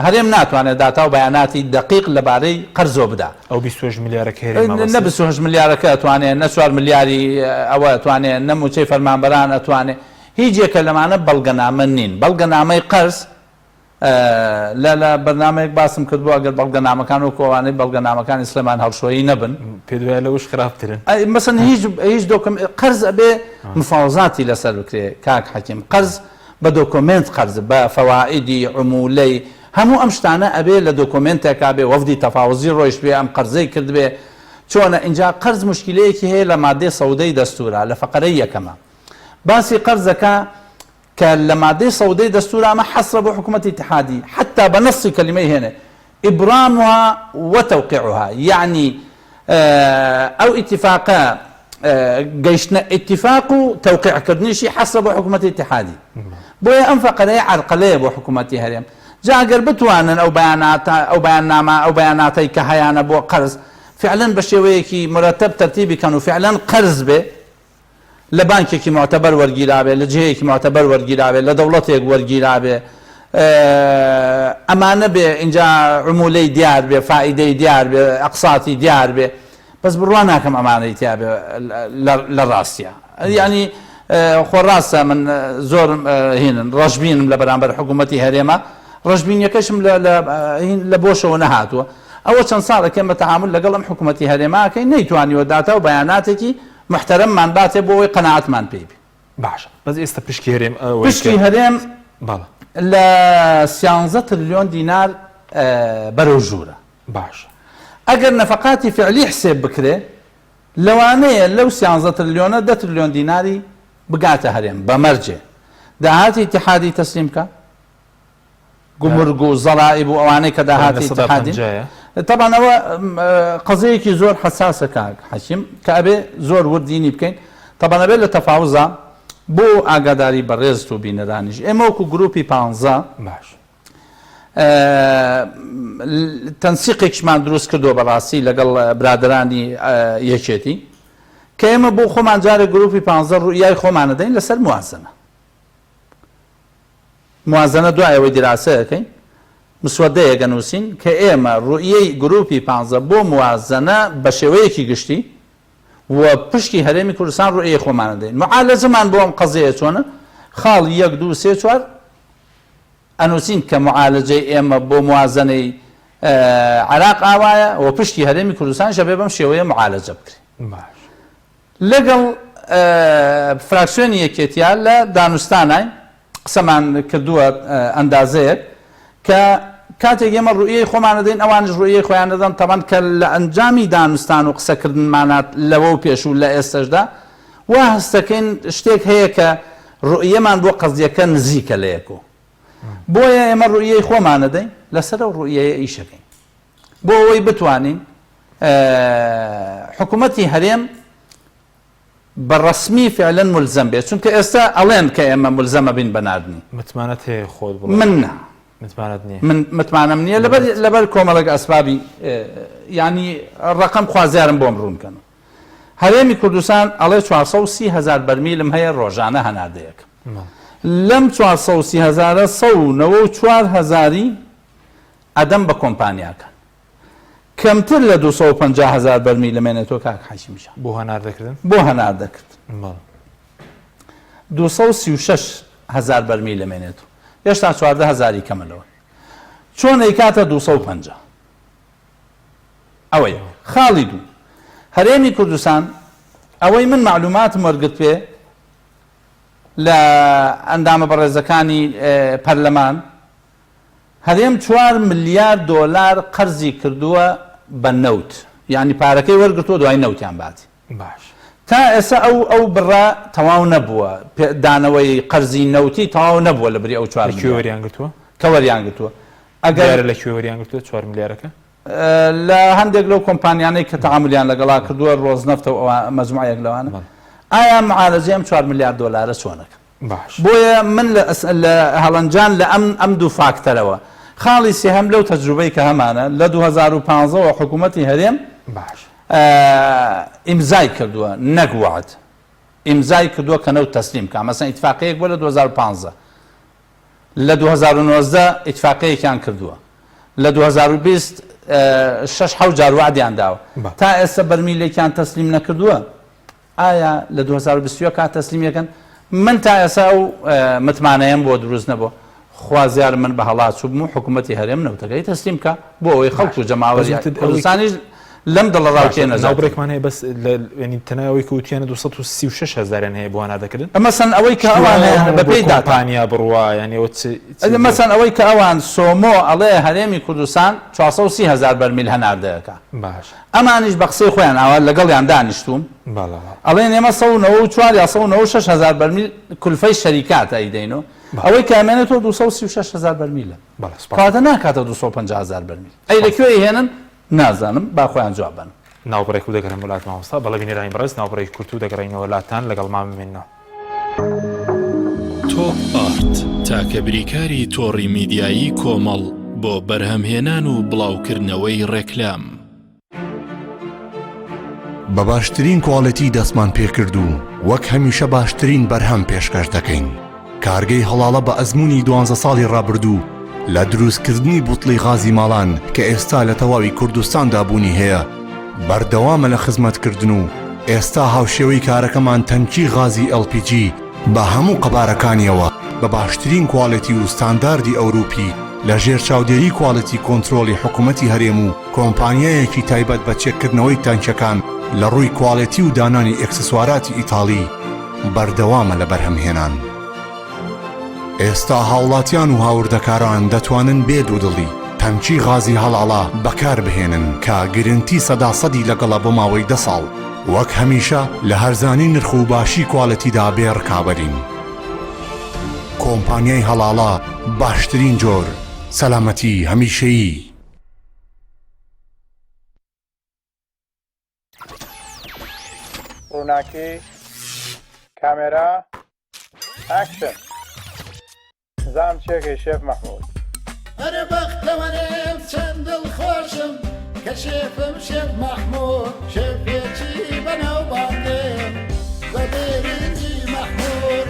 هەرێم ناتوانێت داتا و بەیاناتی دقیق لەبارەی قەرزۆ بدا ئەو 26 میلیارەکە نە 26 میلیارەکە ئەتوانێت نە 4 میلیاری ئەوە ئەتوانێت نە موچەی فەرمانبەران ئەتوانێت هیچ یەکە لەمانە بەڵگەنامە نین بەڵگەنامەی قەرز لە بەرنامەیەک باسم کردبوو ئەگەر بەڵگەنامەکان و کۆوانەی بەڵگەنامەکانی سلێمان هەڵشۆیی نەبن پێ دوای لەوش خراپترن مەسەن هیچ قەرز ئەبێ مفاوزاتی لەسەر بکرێ کاک حەکیم قەرز بە دۆکۆمنت قەرز بە فەوائیدی عمولەی هەموو ئەم شتانە ئەبێ لە دۆکۆمنتێکا بێ وەفدی تەفاوزی ڕۆیشت بێ ئەم قەرزەی کرد بێ چۆنە اینجا قەرز مشکلەیەکی هەیە لە مادەی سەودەی دەستورە لە فەقەرەی یەکەمە باسی قەرزەکە کە لە مادەی سەودەی دەستورە ئەمە حەسرە بۆ حکوومەتی اتحادی حتا بە نەسی کەلیمەی هێنێ ئیبرامها وتەوقیعها یعنی ئەو ئیتیفاقە گەیشتنە ئیتیفاق و تەوقیعکردنیشی حەسرە بۆ حکوومەتی اتحادی بۆیە ئەم فەقەرەیە عەرقەلەیە بۆ حکوومەتی هەرێم جا ئەگەر بتوانن ئەو بەیاننامە ئەو بەیاناتەی کە هەیانە بۆ قەرز فعلا بە شێوەیەکی مرتب تەرتیبی کەن و فعلا قەرز بێ لە بانکێکی معتەبەر وەرگیرابێ لە جهەیەکی معتەبەر وەرگیرابێ لە دەوڵەتێک وەرگیرابێ ئەمانە بێ اینجا عمولەی دیار بێ فائیدەی دیار بێ ئەقساتی دیار بێ بەس بڕوان ناکەم ئەمانەی تیا بێ لە ڕاستیە یعنی خۆڕاستە من زۆر هینن ڕەشبینم لە بەرامبەر حکوومەتی هەرێمە ڕەشبینیەکەشم لە بۆشەوە نەهاتووە ئەوە چەند ساڵێکم بە تەعامل لەگەڵ ئەم حکوومەتی هەرێماکەی نەیتوانیوە داتا و بەیاناتێکی محتەرەممان باتێ بۆ ئەوەی قەناعەتمان پێی بێ. باشە بەس ئێستا پشکی هەرێم پشتی هەرێم لە 13 تریلیۆن دینار بەرەو ژوورە. باش ئەگەر نەفقاتی فعلی حسێب بکرێ لەوانەیە لەو 13 تریلیۆنە 10 تریلیۆن دیناری بگاتە هەرێم بەمەرجێ داهاتی اتحادی تەسلیم بکە گومرگ و زەڵائب و ئەوانەی کە داهاتی اتحادی طبعا ئەوە قەزەیەکی زۆر حساسە کاک حەکیم کە ئەبێ زۆر وردینی بکەین طبعا ئەبێ لە تەفاوزە بۆ ئاگاداری بەڕێز و بینەرانیش ئێمە وەکو گروپی 15 باش تەنسیقێکمان دروست کردووە بەڕاستی لەگەڵ برادرانی یەکێتی کە ئێمە بۆ خۆمان جارێک گروپی 15 ڕوئیای خۆمان دەین لەسەر موازنە دوایەوەی دیراسەکەین مسودەیەک نووسین کە ئێمە ڕوئیەی گروپی 15 بۆ موازنە بە شێوەیەکی گشتی و پشتی هەرێمی کوردستان ڕوئیەی خۆمان دەین معالەجەمان بۆ ئەم قەزەیە چۆنە خاڵ 1 2 3 4 ئەنووسین کە معالەجەی ئێمە بۆ موازنەی عێراق ئاوایە و پشتی هەرێمی کوردستان شەبێ بەم شێوەیە معالەجە بکرێن. لەگەڵ فراکسیۆنی یەکێتیان لە دانوستانای قسەمان کردووە ئەندازەیەک کە کاتێک ئێمە ڕوئیەی خۆمان دەین ئەوانش ڕوئیەی خۆیان دەدەن تەمان کە لە ئەنجامی دانوستان و قسەکردنمانات لەوە و پێش و لە ئێستەشدا وا هەستەکەین شتێک هەیە کە ڕوئیەمان بۆ قەزیەکە نزیکە لە یەکۆ بۆیە ئێمە ڕوئیەی خۆمان دەین لەسەر ئەو ڕوئیەیە ئیشەکەین بۆ ئەوەی بتوانین حکوومەتی هەرێم بەڕەسمی فعلەن ملزەم بێت چونکە ئێستا ئەڵێن کە ئێمە ملزەمە بین بەناردنی متمانەت هەیە خۆت من متمانەم نییە لەبەر کۆمەڵک ئەسبابی ینی ڕقم خوازیارم بۆم ڕوونکەن هەرێمی کوردستان ئەڵێ 430,000 بەرمیلم هەیە ڕۆژانە هەناردەیەک لەم 430,000 4,000 ئەدەم بە کۆمپانیاکە کەمتر لە 250,000 بەرمیل لەمێنێتەوە کاک حەشیمیشە بۆ هەناردەکردن 236,000 بەرمیل لەمێنێتەوە هێشتا 14,000 کەمەلەوە چۆن ئەیکاتە 250 ئەوەیە خاڵی دوو هەرێمی کوردستان ئەوەی من معلوماتم وەرگرت پێ لە ئەندامە بەڕێزەکانی پەرلەمان هەرێم 4 ملیار دۆلار قەرزی کردووە بە نەوت یعنی پارەکەی وەرگرتووە دوای نەوتیان باتی باش تا ئێستا ئەو بڕا تەواو نەبووە دانەوەی قەرزی نەوتی تەواو نەبووە لە بری ئەو 4 وەریان گرتووە کە وەریان گرتووە ئەگەر لە کوێ وەریان گرتووە 4 ملیارەکە لە هەندێک لەو کۆمپانیانەی کە تەعاملیان لەگەڵا کردووە ڕۆزنەفتە و مەجموعەیەک لەوانە ئایا معالەجەم 4 ملیار دۆلارە چۆنەکە باش بۆیە من لە هەڵەنجان لە ئەم دوو فاکتەرەوە خاڵی سێهەم لەو تەجروبەی کە هەمانە لە 2015 حکوومەتی هەرێم باش ئیمزای کردووە نەگوعد ئیمزای کردووە کە نەوت تەسلیم کە مەسەن ئیتفاقەیەک بۆ لە 2015 لە 2019 ئیتفاقەیەکیان کردووە لە 2020 6 جار وعدیان داوە تا ئێستا بەرمیلێکیان تەسلیم نەکردووە ئایا لە 2020 کات تەسلیمیەکەن من تا ئێستا و متمانەیەم بۆ دروست نەبووە خوازیار من بە هەڵات چوبم و حکوومەتی هەرێم نەوتەکەی تەسلیم کە بۆ ئەوەی خەڵک و جەماوەری کوردستانیش لەم دڵڕاوکێنە ناوبڕێکمان هەیە بەس ینی تەناوەی کە وتیانە 236,000 هەیە بۆ هەناردەکردن مەسەن ئەوەی کە ئەوان بەپێی داپانیا بڕوا ینی مەسەن ئەوەی کە ئەوان سۆمۆ ئەڵێ هەرێمی کوردستان 430,000 بەرمیل هەناردەیەەکە باش ئەمانیش بە قسەی خۆیان ئاوا لەگەڵیان دانیشتوم ئەڵێن ئێمە 194 یا 196,000 بەرمیل کولفەی شەریکات ئەیدەینەوە ئەوەی کامێنێتەوە 236,000 بەرمیلە کاتە ناکاتە 250,000 بەرمیل ئەی لەکوێ هێنن نازانم با خۆیان جواب بن ناوبڕێک و دەگەڕین وڵات مامۆستا بەڵێ بینێرانی بەڕێز ناوبڕێک کورت و دەگەڕینەوە وڵاتان لەگەڵ مامێنەوە تۆپ ئارت تاکە بریکاری تۆڕی میدیایی کۆمەڵ بۆ بەرهەمهێنان و بڵاوکردنەوەی ڕێکلام بە باشترین کواڵەتی دەستمان پێکرد و وەک هەمیشە باشترین بەرهەم پێشکەش دەکەین کارگەی هەڵاڵە بە ئەزمموی 12 ساڵی ڕابردوو لە دروستکردنی بوتڵی غازی ماڵان کە ئێستا لە تەواوی کوردستاندا بوونی هەیە بەردەوامە لە خزمەتکردن و ئێستا هاوشێوەی کارەکەمان تەنکی غازی LPG بە هەموو قەبارەکانیەوە بە باشترین کواڵەتی و ستانداردی ئەوروپی لە ژێر چاودێری کواڵەتی کۆنترۆلی حکوومەتی هەرێم و کۆمپانیایەکی تایبەت بە چێککردنەوەی تانکەکان لە ڕووی کواڵەتی و دانانی ئەکسسواراتی ئیتاڵی بەردەوامە لە بەرهەمهێنان. ئێستا هاوڵاتیان و هاوردەکاران دەتوانن بێ دوودڵی تەمکی غازی هەڵاڵا بەکار بهێنن کە گرنتی سەداسەدی لەگەڵە بۆ ماوەی 10 ساڵ وەک هەمیشە لە هەرزانی نرخ و باشی کواڵەتیدا بێ ڕکابەرین. کۆمپانیای هەڵاڵا باشترین جۆر سەلامەتی هەمیشەیی. ڕووناکی کامێرا ئاکشن. زام چێکی شێف مەحموود. ئەرە بەختەوەرێم چەند دڵخۆشم کە شێفم شێف مەحموود شێفێکی بەناوبانگێم بە بێرنجی مەحموود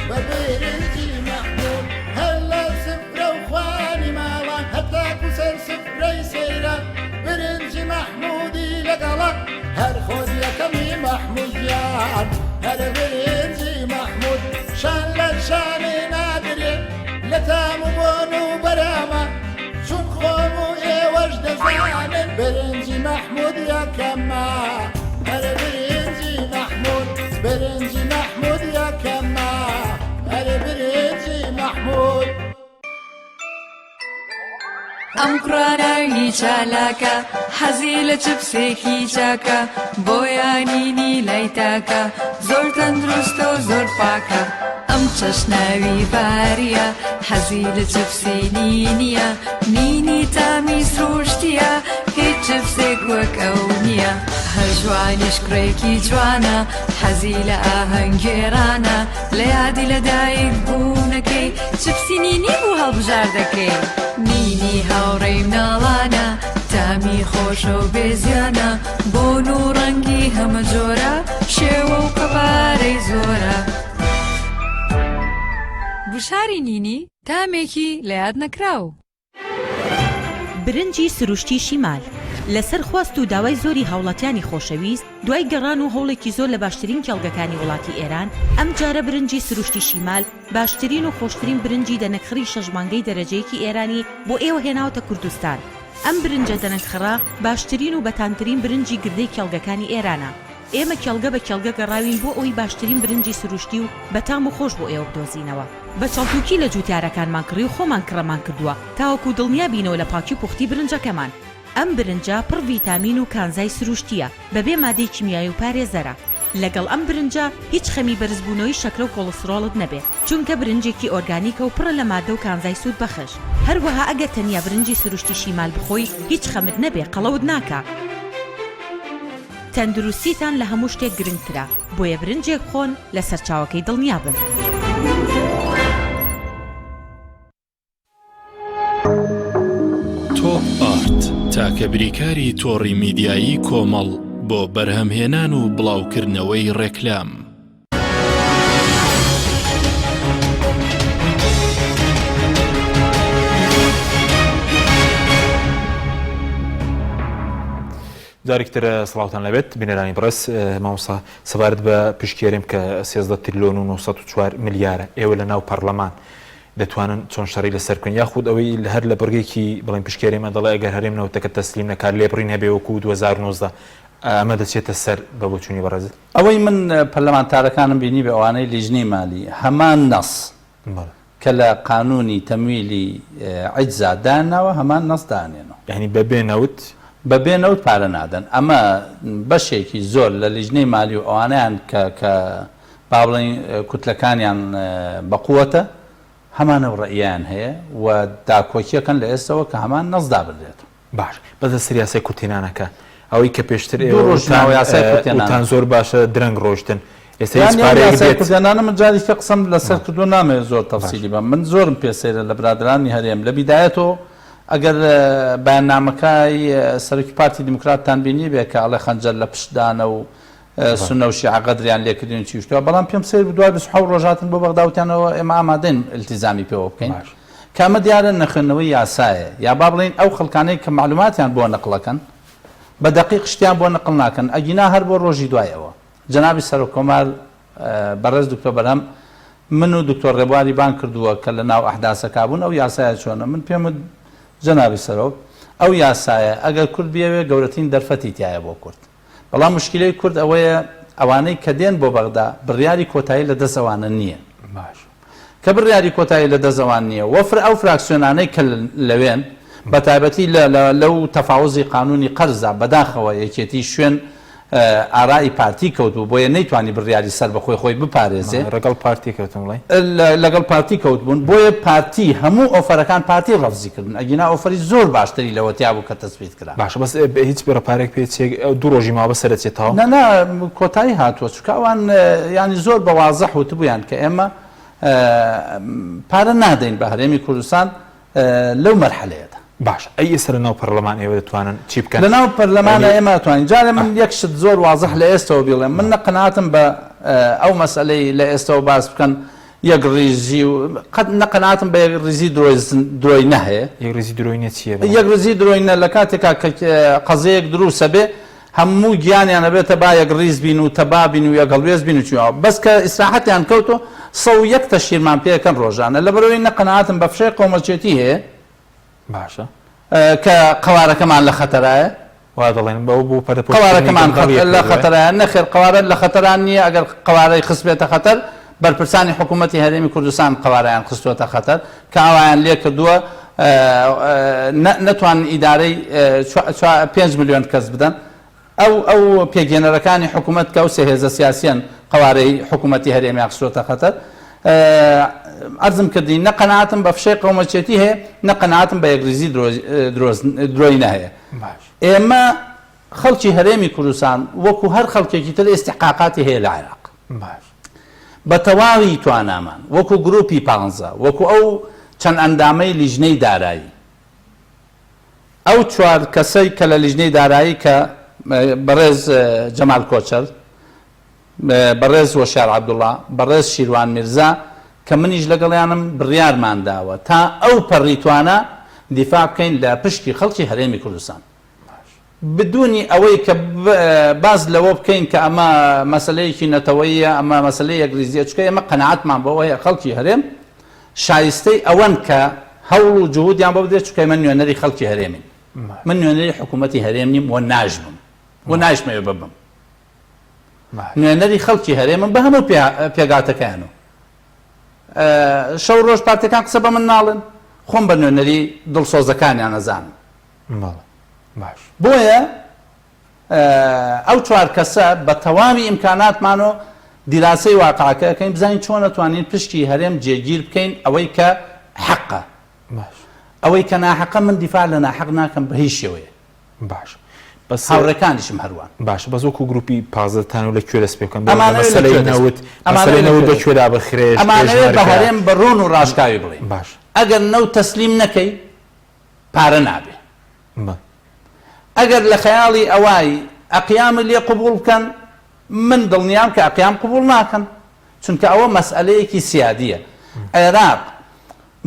بە بێرنجی مەحموود هەر لە سفرە و خوانی ماڵان هەتاکو سەر سفرەی سەیرە برنجی مەحموودی لەگەڵە هەر خۆریەکەمی مەحموودیان هەر برنجی مەحموود شان لە شانێ نادرێ لە تام و بۆن و بەرامە چون خۆم و ئێوەش دەزانن برنجی مەحموود یەکەمە هەر برنجی مەحموود برنجی مەحموود یەکەمە هەر برنجی مەحموود. ئەم کوڕاناوی چالاکە حەزی لە چپسێکی چاکە بۆیانینی لای تاکە زۆر تەندروستە و زۆر پاکە. ئەم چەشناوی باریە حەزی لە چپسی نینیە نینی تامی سروشتیە هیچ چپسێک وەک ئەو نییە هەر جوانیش کوڕێکی جوانە حەزی لە ئاهەنگێرانە لە یادی لەدایک بوونەکەی چپسی نینی بوو هەڵبژار دەکەی نینی هاوڕێی مناڵانە تامی خۆشە و بێزیانە بۆن و ڕەنگی هەمە جۆرە شێوە و قەبارەی زۆرە بشاری نینی تامێکی لە یاد نەکراو. برنجی سروشتی شیمال لەسەر خواست و داوای زۆری هاوڵاتیانی خۆشەویست دوای گەڕان و هەوڵێکی زۆر لە باشترین کێڵگەکانی وڵاتی ئێران ئەم جارە برنجی سروشتی شیمال باشترین و خۆشترین برنجی دەنەکخڕی شەژمانگەی دەرەجەیەکی ئێرانی بۆ ئێوە هێناوتە کوردستان. ئەم برنجە دەنەکخڕا باشترین و بەتانترین برنجی گردەی کێڵگەکانی ئێرانە. ئێمە کێڵگە بە کێڵگە گەڕاوین بۆ ئەوی باشترین برنجی سروشتی و بەتام و خۆش بۆ ئێوە بدۆزینەوە. بە چاڵتوکی لە جوتیارەکانمان کڕی و خۆمان کڕەمان کردووە تاوەکو دڵنیا بینەوە لە پاکی و پوختی برنجەکەمان. ئەم برنجە پڕ ڤیتامین و کانزای سروشتیە بەبێ مادەی کیمیایی و پارێزەرە. لەگەڵ ئەم برنجە هیچ خەمی بەرزبوونەوەی شەکرە و کۆڵسترۆڵت نەبێت چونکە برنجێکی ئۆرگانیکە و پڕە لە مادە و کانزای سوود بەخش. هەروەها ئەگەر تەنیا برنجی سروشتی شیمال بخۆی هیچ خەمت نەبێ قەڵەوت ناکە. تەندروستیتان لە هەموو شتێک گرنگترە بۆیە برنجێک خۆن لە سەرچاوەکەی دڵنیا بن. تۆپ ئارت تاکە بریکاری تۆڕی میدیایی کۆمەڵ بۆ بەرهەمهێنان و بڵاوکردنەوەی ڕێکلام. جارێکتر سڵاوتان لەبێت بینەرانی بڕێز مامۆستا سەبارەت بە پشتگیریم کە 13 تریلیۆن و 904 ملیارە ئێوە لە ناو پەرلەمان دەتوانن چۆن شەڕی لەسەر بکەن یاخود ئەوەی هەر لە بڕگێکی بڵێن پشتگیرێمە دەڵێ ئەگەر هەرێم نەوتەکە تەسلیم نەکات لێبڕین هەبێ وەکو 2019 ئەمە دەچێتە سەر بە بۆچوونی بەڕێزت. ئەوەی من پەرلەمانتارەکانم بینی بە ئەوانەی لیژنەی مالی هەمان نەس کە لە قانونی تەمویلی عیجزا داناوە هەمان نەس دانێنەوە یعنی بەبێنەوت بەبێنەوت پارە نادەن. ئەمە بەشێکی زۆر لە لیژنەی مالی و ئەوانیان کە با بڵێن کوتلەکانیان بەقووەتە هەمانە ڕێیان هەیە و داکۆکیەکەن لە ئێستەوە کە هەمان نەزدا بدرێت. باش بەدە سریاسەی کوتینانەکە ئەوەی کە پێشتر ئێوەتان زۆر باشە درەنگ ڕۆشتن ئێستاکوتیانانە من جاریکە قسەم لەسەر کردو نامێت زۆر تەفسیلی بە من زۆرم پێسەیرە لە برادرانی هەرێم لە بیدایەتەوە ئەگەر بەیاننامەکەی سەرۆکی پارتی دیموکراتتان بینی بێ کە ئەڵێ خەنجەر لە پشتدانە و سونە و شیعە قەدریان لێکردین چی شتووە بەڵام پێم سەیر دوای 27 ڕۆژاتن بۆ بەغداوتیانەوە ئێمە ئامادەین التیزامی پێوە بکەین کە ئەمە دیارە نەخێنەوەی یاسایە یا با بڵێن ئەو خەڵکانەی کە معلوماتیان بۆ نەقڵەکەن بە دەقیق شتیان بۆ نەقڵ ناکەن ئەگینا هەر بۆ ڕۆژی دوایەوە. جەنابی سەرۆکۆمار بەڕێز دکتۆر بەرهەم من و دکتۆر ڕێبواری بان کردووە کە لە ناو ئەحداسەکا بوون ئەو یاسایە چۆنە من پێم جەنابی سەرۆک ئەو یاسایە ئەگەر کورد بێوێ گەورەترین دەرفەتی تایە بۆ کورد بەڵام مشکلەی کورد ئەوەیە ئەوانەی کە دێن بۆ بەغدا بڕیاری کۆتایی لە دەستەوانە نییە کە بڕیاری کۆتایی لە دەستەوان نییە وەفر ئەو فراکسیۆنانەی کە لەوێن بە تایبەتی لەو تەفاوزی قانونی قەرزە بەداخەوە یەکێتی شوێن ئارایی پارتی کەوتبوو بۆیە نەیتوانی بڕیاری سەر بەخۆی خۆی بپارێزێ ڕگەڵ پارتی کەوتم بڵێ لەگەڵ پارتی کەوت بوون بۆیە پارتی هەموو ئۆفەرەکان پارتی ڕەفزیکردن ئەگینا ئۆفەری زۆر باشتری لەوەتیا بوو کە تەسبیت کرا باشە بەس هیچ بەرەپارێک پێچێک دوو ڕۆژی ماوە سەرەچێتەوە نەنا کۆتایی هاتووە چکە ئەوان ینی زۆر بە وازەح وتبوویان کە ئێمە پارە نادەین بە هەرێمی کوردستان لەو مەرحەلەیەدا باش ئەی ئێستا لە ناو پەرلەمان ئێوە دەتوانن چی بکەن لە ناو پەرلەمانە ئێمە توانین جارێ من یەک شت زۆر وازەح لە ئێستەوە بڵێم من نەقەناتم بە ئەو مەسئلەی لە ئێستەوە باس بکەن یەک ڕیزی و قەت نەقەناتم بە یەک ڕیزی درۆی نەهەیە یەک ڕیزی درۆینە چییە یەک ڕیزی درۆینە لە کاتێکا کە قەزەیەک دروستە بێ هەموو گیانیان ئەبێتە با یەک ڕیز بین و تەبا بین و یەک هەڵوێز بین و چیەوە بەس کە ئیسراحەتیان کەوتۆ 100 تەشیرمان پێەکەن ڕۆژانە لەبەرەوەی نەقەناتم بە فشەی قۆمەلچێتی هەیە باشە کە قوارەکەمان لە خەتەرایە وا دەڵێن بەو بوو قوارەکەمان لە خەتەرایە نەخێر قوارە لە خەتەران نییە ئەگەر قوارەی خستبێتە خەتەر بەرپرسانی حکوومەتی هەرێمی کوردستان قوارەیان خستوەتە خەتەر کە ئەویان لێ کردووە نەتوان ئیدارەی 5 ملیۆن کەس بدەن ئەو پێگەێنەرەکانی حکوومەت کە و سێهێزە سیاسیان قوارەی حکوومەتی هەرێمی خستوەتە خەتەر ئەرزم کردی نەقەناتم بە فشەی قۆمەلچێتی هەیە نەقەناتم بە یەکریزی درۆینە هەیە ئێمە خەڵکی هەرێمی کوردستان وەکو هەر خەڵکێکی تر ئێستحقاقاتی هەیە لە عێراق بە تەواوی توانامان وەکو گروپی 15 وەکو ئەو چەند ئەندامەی لیژنەی دارایی ئەو چوار کەسەی کە لە لیژنەی دارایی کە بەڕێز جەمال کۆچەر بەڕێز وەشار عەبدوڵڵا بەڕێز شیروان میرزا کە منیش لەگەڵیانم بڕیارمان داوە تا ئەو پەڕیتوانە دیفاع بکەین لە پشتی خەڵکی هەرێمی کوردستان بدونی ئەوەی کە باز لەوە بکەین کە ئەمە مەسلەیەکی نەتەوەیە ئەمە مەسلەی یەکریزیە چکە ئێمە قەنەعەتمان بەوەیە خەڵکی هەرێم شایستەی ئەوەن کە هەوڵ و جوهودیان بۆ بدێت چکە من نوێنەری خەڵکی هەرێمین من نوێنەری حکوومەتی هەرێم نیم و ناژمم و نایشمەوێ ببم نوێنەری خەڵکی هەرێمم بە هەموو پێگاتەکەیانەوە شەو ڕۆژ پارتەکان قسە بە من ناڵن خۆم بە نوێنەری دڵسۆزەکانیان نەزانم بۆیە ئەو چوار کەسە بە تەواوی ئیمکاناتمانەوە دیراسەی واقعەکەەکەین بزانین چۆن نەتوانین پشتی هەرێم جێگیر بکەین ئەوەی کە حەقە ئەوەی کە ناحەقە من دیفاع لە ناحەق ناکەم بە هیچ شێوەیە باش بەس هاوڕێکانیشم هەروان باش بەس وەکو گروپی پازتان و لەکوێ دەست پێ بکەن مەسەلەی نەوت بەکوێدا بەخرێژ ئەمانەوێت بە هەرێم بە ڕۆن و ڕاشکاوی بڵێن باش ئەگەر نەوت تەسلیم نەکەی پارە نابێ ئەگەر لە خەیاڵی ئەوای ئەقیامی لێ قبول بکەن من دڵنیام کە ئەقیام قبول ناکەن چونکە ئەوە مەسئلەیەکی سیادیە عێراق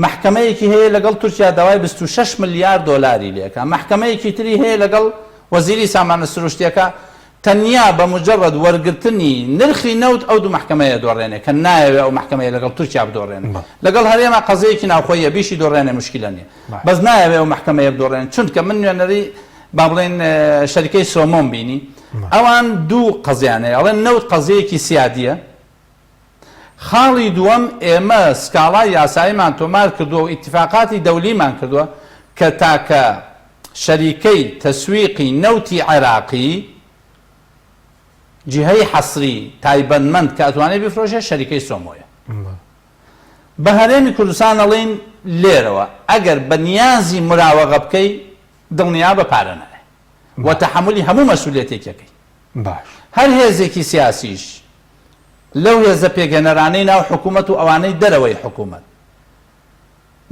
محکەمەیەکی هەیە لەگەڵ تورکیا داوای 26 ملیارد دۆلاری لێکە محکەمەیەکی تری هەیە لەگەڵ وەزیری سامانە سروشتیەکە تەنیا بە مجرد وەرگرتنی نرخی نەوت ئەو دوو محکەمەیە دۆڕێنێ کە نایەوێ ئەو محکەمەیە لەگەڵ تورکیا بدۆڕێنێ لەگەڵ هەرێمە قەزەیەکی ناوخۆیە بیشی دۆڕێنێ مشکلە نیە بەس نایەوێ ئەو محکەمەیە بدۆڕێن چونکە من نوێنەری با بڵێن شەریکەی سۆمۆن بینی ئەوان دوو قەزیانەیە ئەڵێن نەوت قەزەیەکی سیادیە خاڵی دووەم ئێمە سکاڵای یاساییمان تۆمار کردووە و ئیتیفاقاتی دەولیمان کردووە کە تاکە شەریکەی تەسویقی نەوتی عێراقی جیهەی حەسری تایبەتمەند کە ئەتوانێت بفرۆشێ شەریکەی سۆمۆیە بە هەرێمی کوردستان ئەڵێن لێرەوە ئەگەر بە نیازی مراوەغە بکەی دڵنیا بە پارە نایە و تەحملی هەموو مەسئولیەتێکەکەی باش هەر هێزێکی سیاسیش لەو هێزە پێگەنەرانەی ناو حکوومەت و ئەوانەی دەرەوەی حکوومەت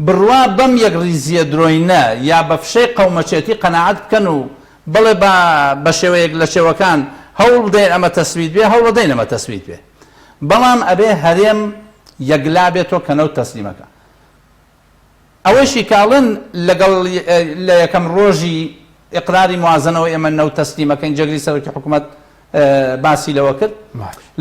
بڕوا بەم یەک ریزیە درۆینە یا بە فشەی قەومەچێتی قەناعەت بکەن و بڵێ بە شێوەیەک لە شێوەکان هەوڵ بدەین ئەمە تەسوید بێ هەوڵ بدەین ئەمە تەسوید بێ بەڵام ئەبێ هەرێم یەکلا بێتەوە کە نەوت تەسلیمەکە ئەوەشی کاڵن لەگەڵ لە یەکەم ڕۆژی ئیقراری موازنەوە ئێمە نەوت تەسلیمەکەین جەگری سەرۆکی حکوومەت باسی لەوە کرد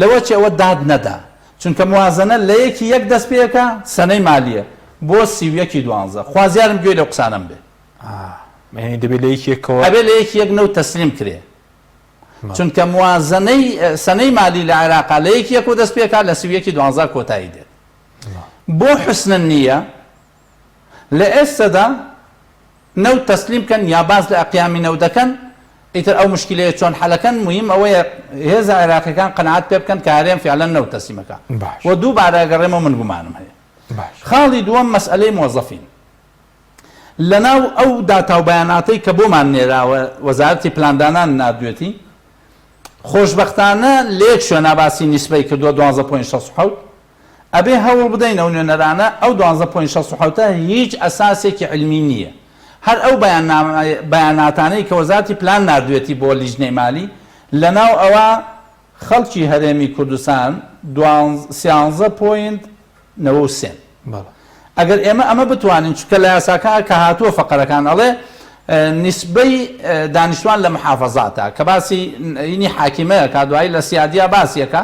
لەوە چی ئەوە داد نەدا چونکە موازنە لە یەکی یەک دەست پێەکە سەنەی مالیە بۆ 31/12 خوازیارم گوێ لە قسانم بێ دەبێت لە یەکێکەوە ئەبێ لە یەکی یەک نەوت تەسلیم کرێ چونکە موازنەی سەنەی مالی لە عێراقا لە یەکی یەک و دەست پێکات لە 31/12 کۆتایی دێت بۆ حسن نییە لە ئێستادا نەوت تەسلیم بکەن یا باز لە ئەقیامی نەوت دەکەن ئیتر ئەو مشکلەیە چۆن حەلەکەن مهم ئەوەیە هێزە عێراقیەکان قەنەعەت پێ بکەن کە هەرێم فعلەن نەوت تەسلیمەکە و دووبارە ئەگەڕێمەوە من گومانم هەیە خاڵی دووەم مەسئلەی مۆزەفین لەناو ئەو داتا و بەیاناتەی کە بۆمان نێراوە وەزارەتی پلاندانان نردوێتی خۆشبەختانە لێک شوێنە باسی نیسبەی کردووە 12.67 ئەبێ هەوڵ بدەینەوە نوێنەرانە ئەو 12.67 هیچ ئەساسێکی علمی نییە هەر ئەو بەیاناتانەی کە وەزارەتی پلان نردوێتی بۆ لیژنەی مالی لەناو ئەوە خەڵکی هەرێمی کوردستان 13.93 ئەگەر ئێمە ئەمە بتوانین چکە لە یاساکە کە هاتووە فەقەرەکان ئەڵێ نیسبەی دانیشتوان لە محافەزاتە کە باسی ئینی حاکیمەیە کا دوایی لە سیادیا باسیەکە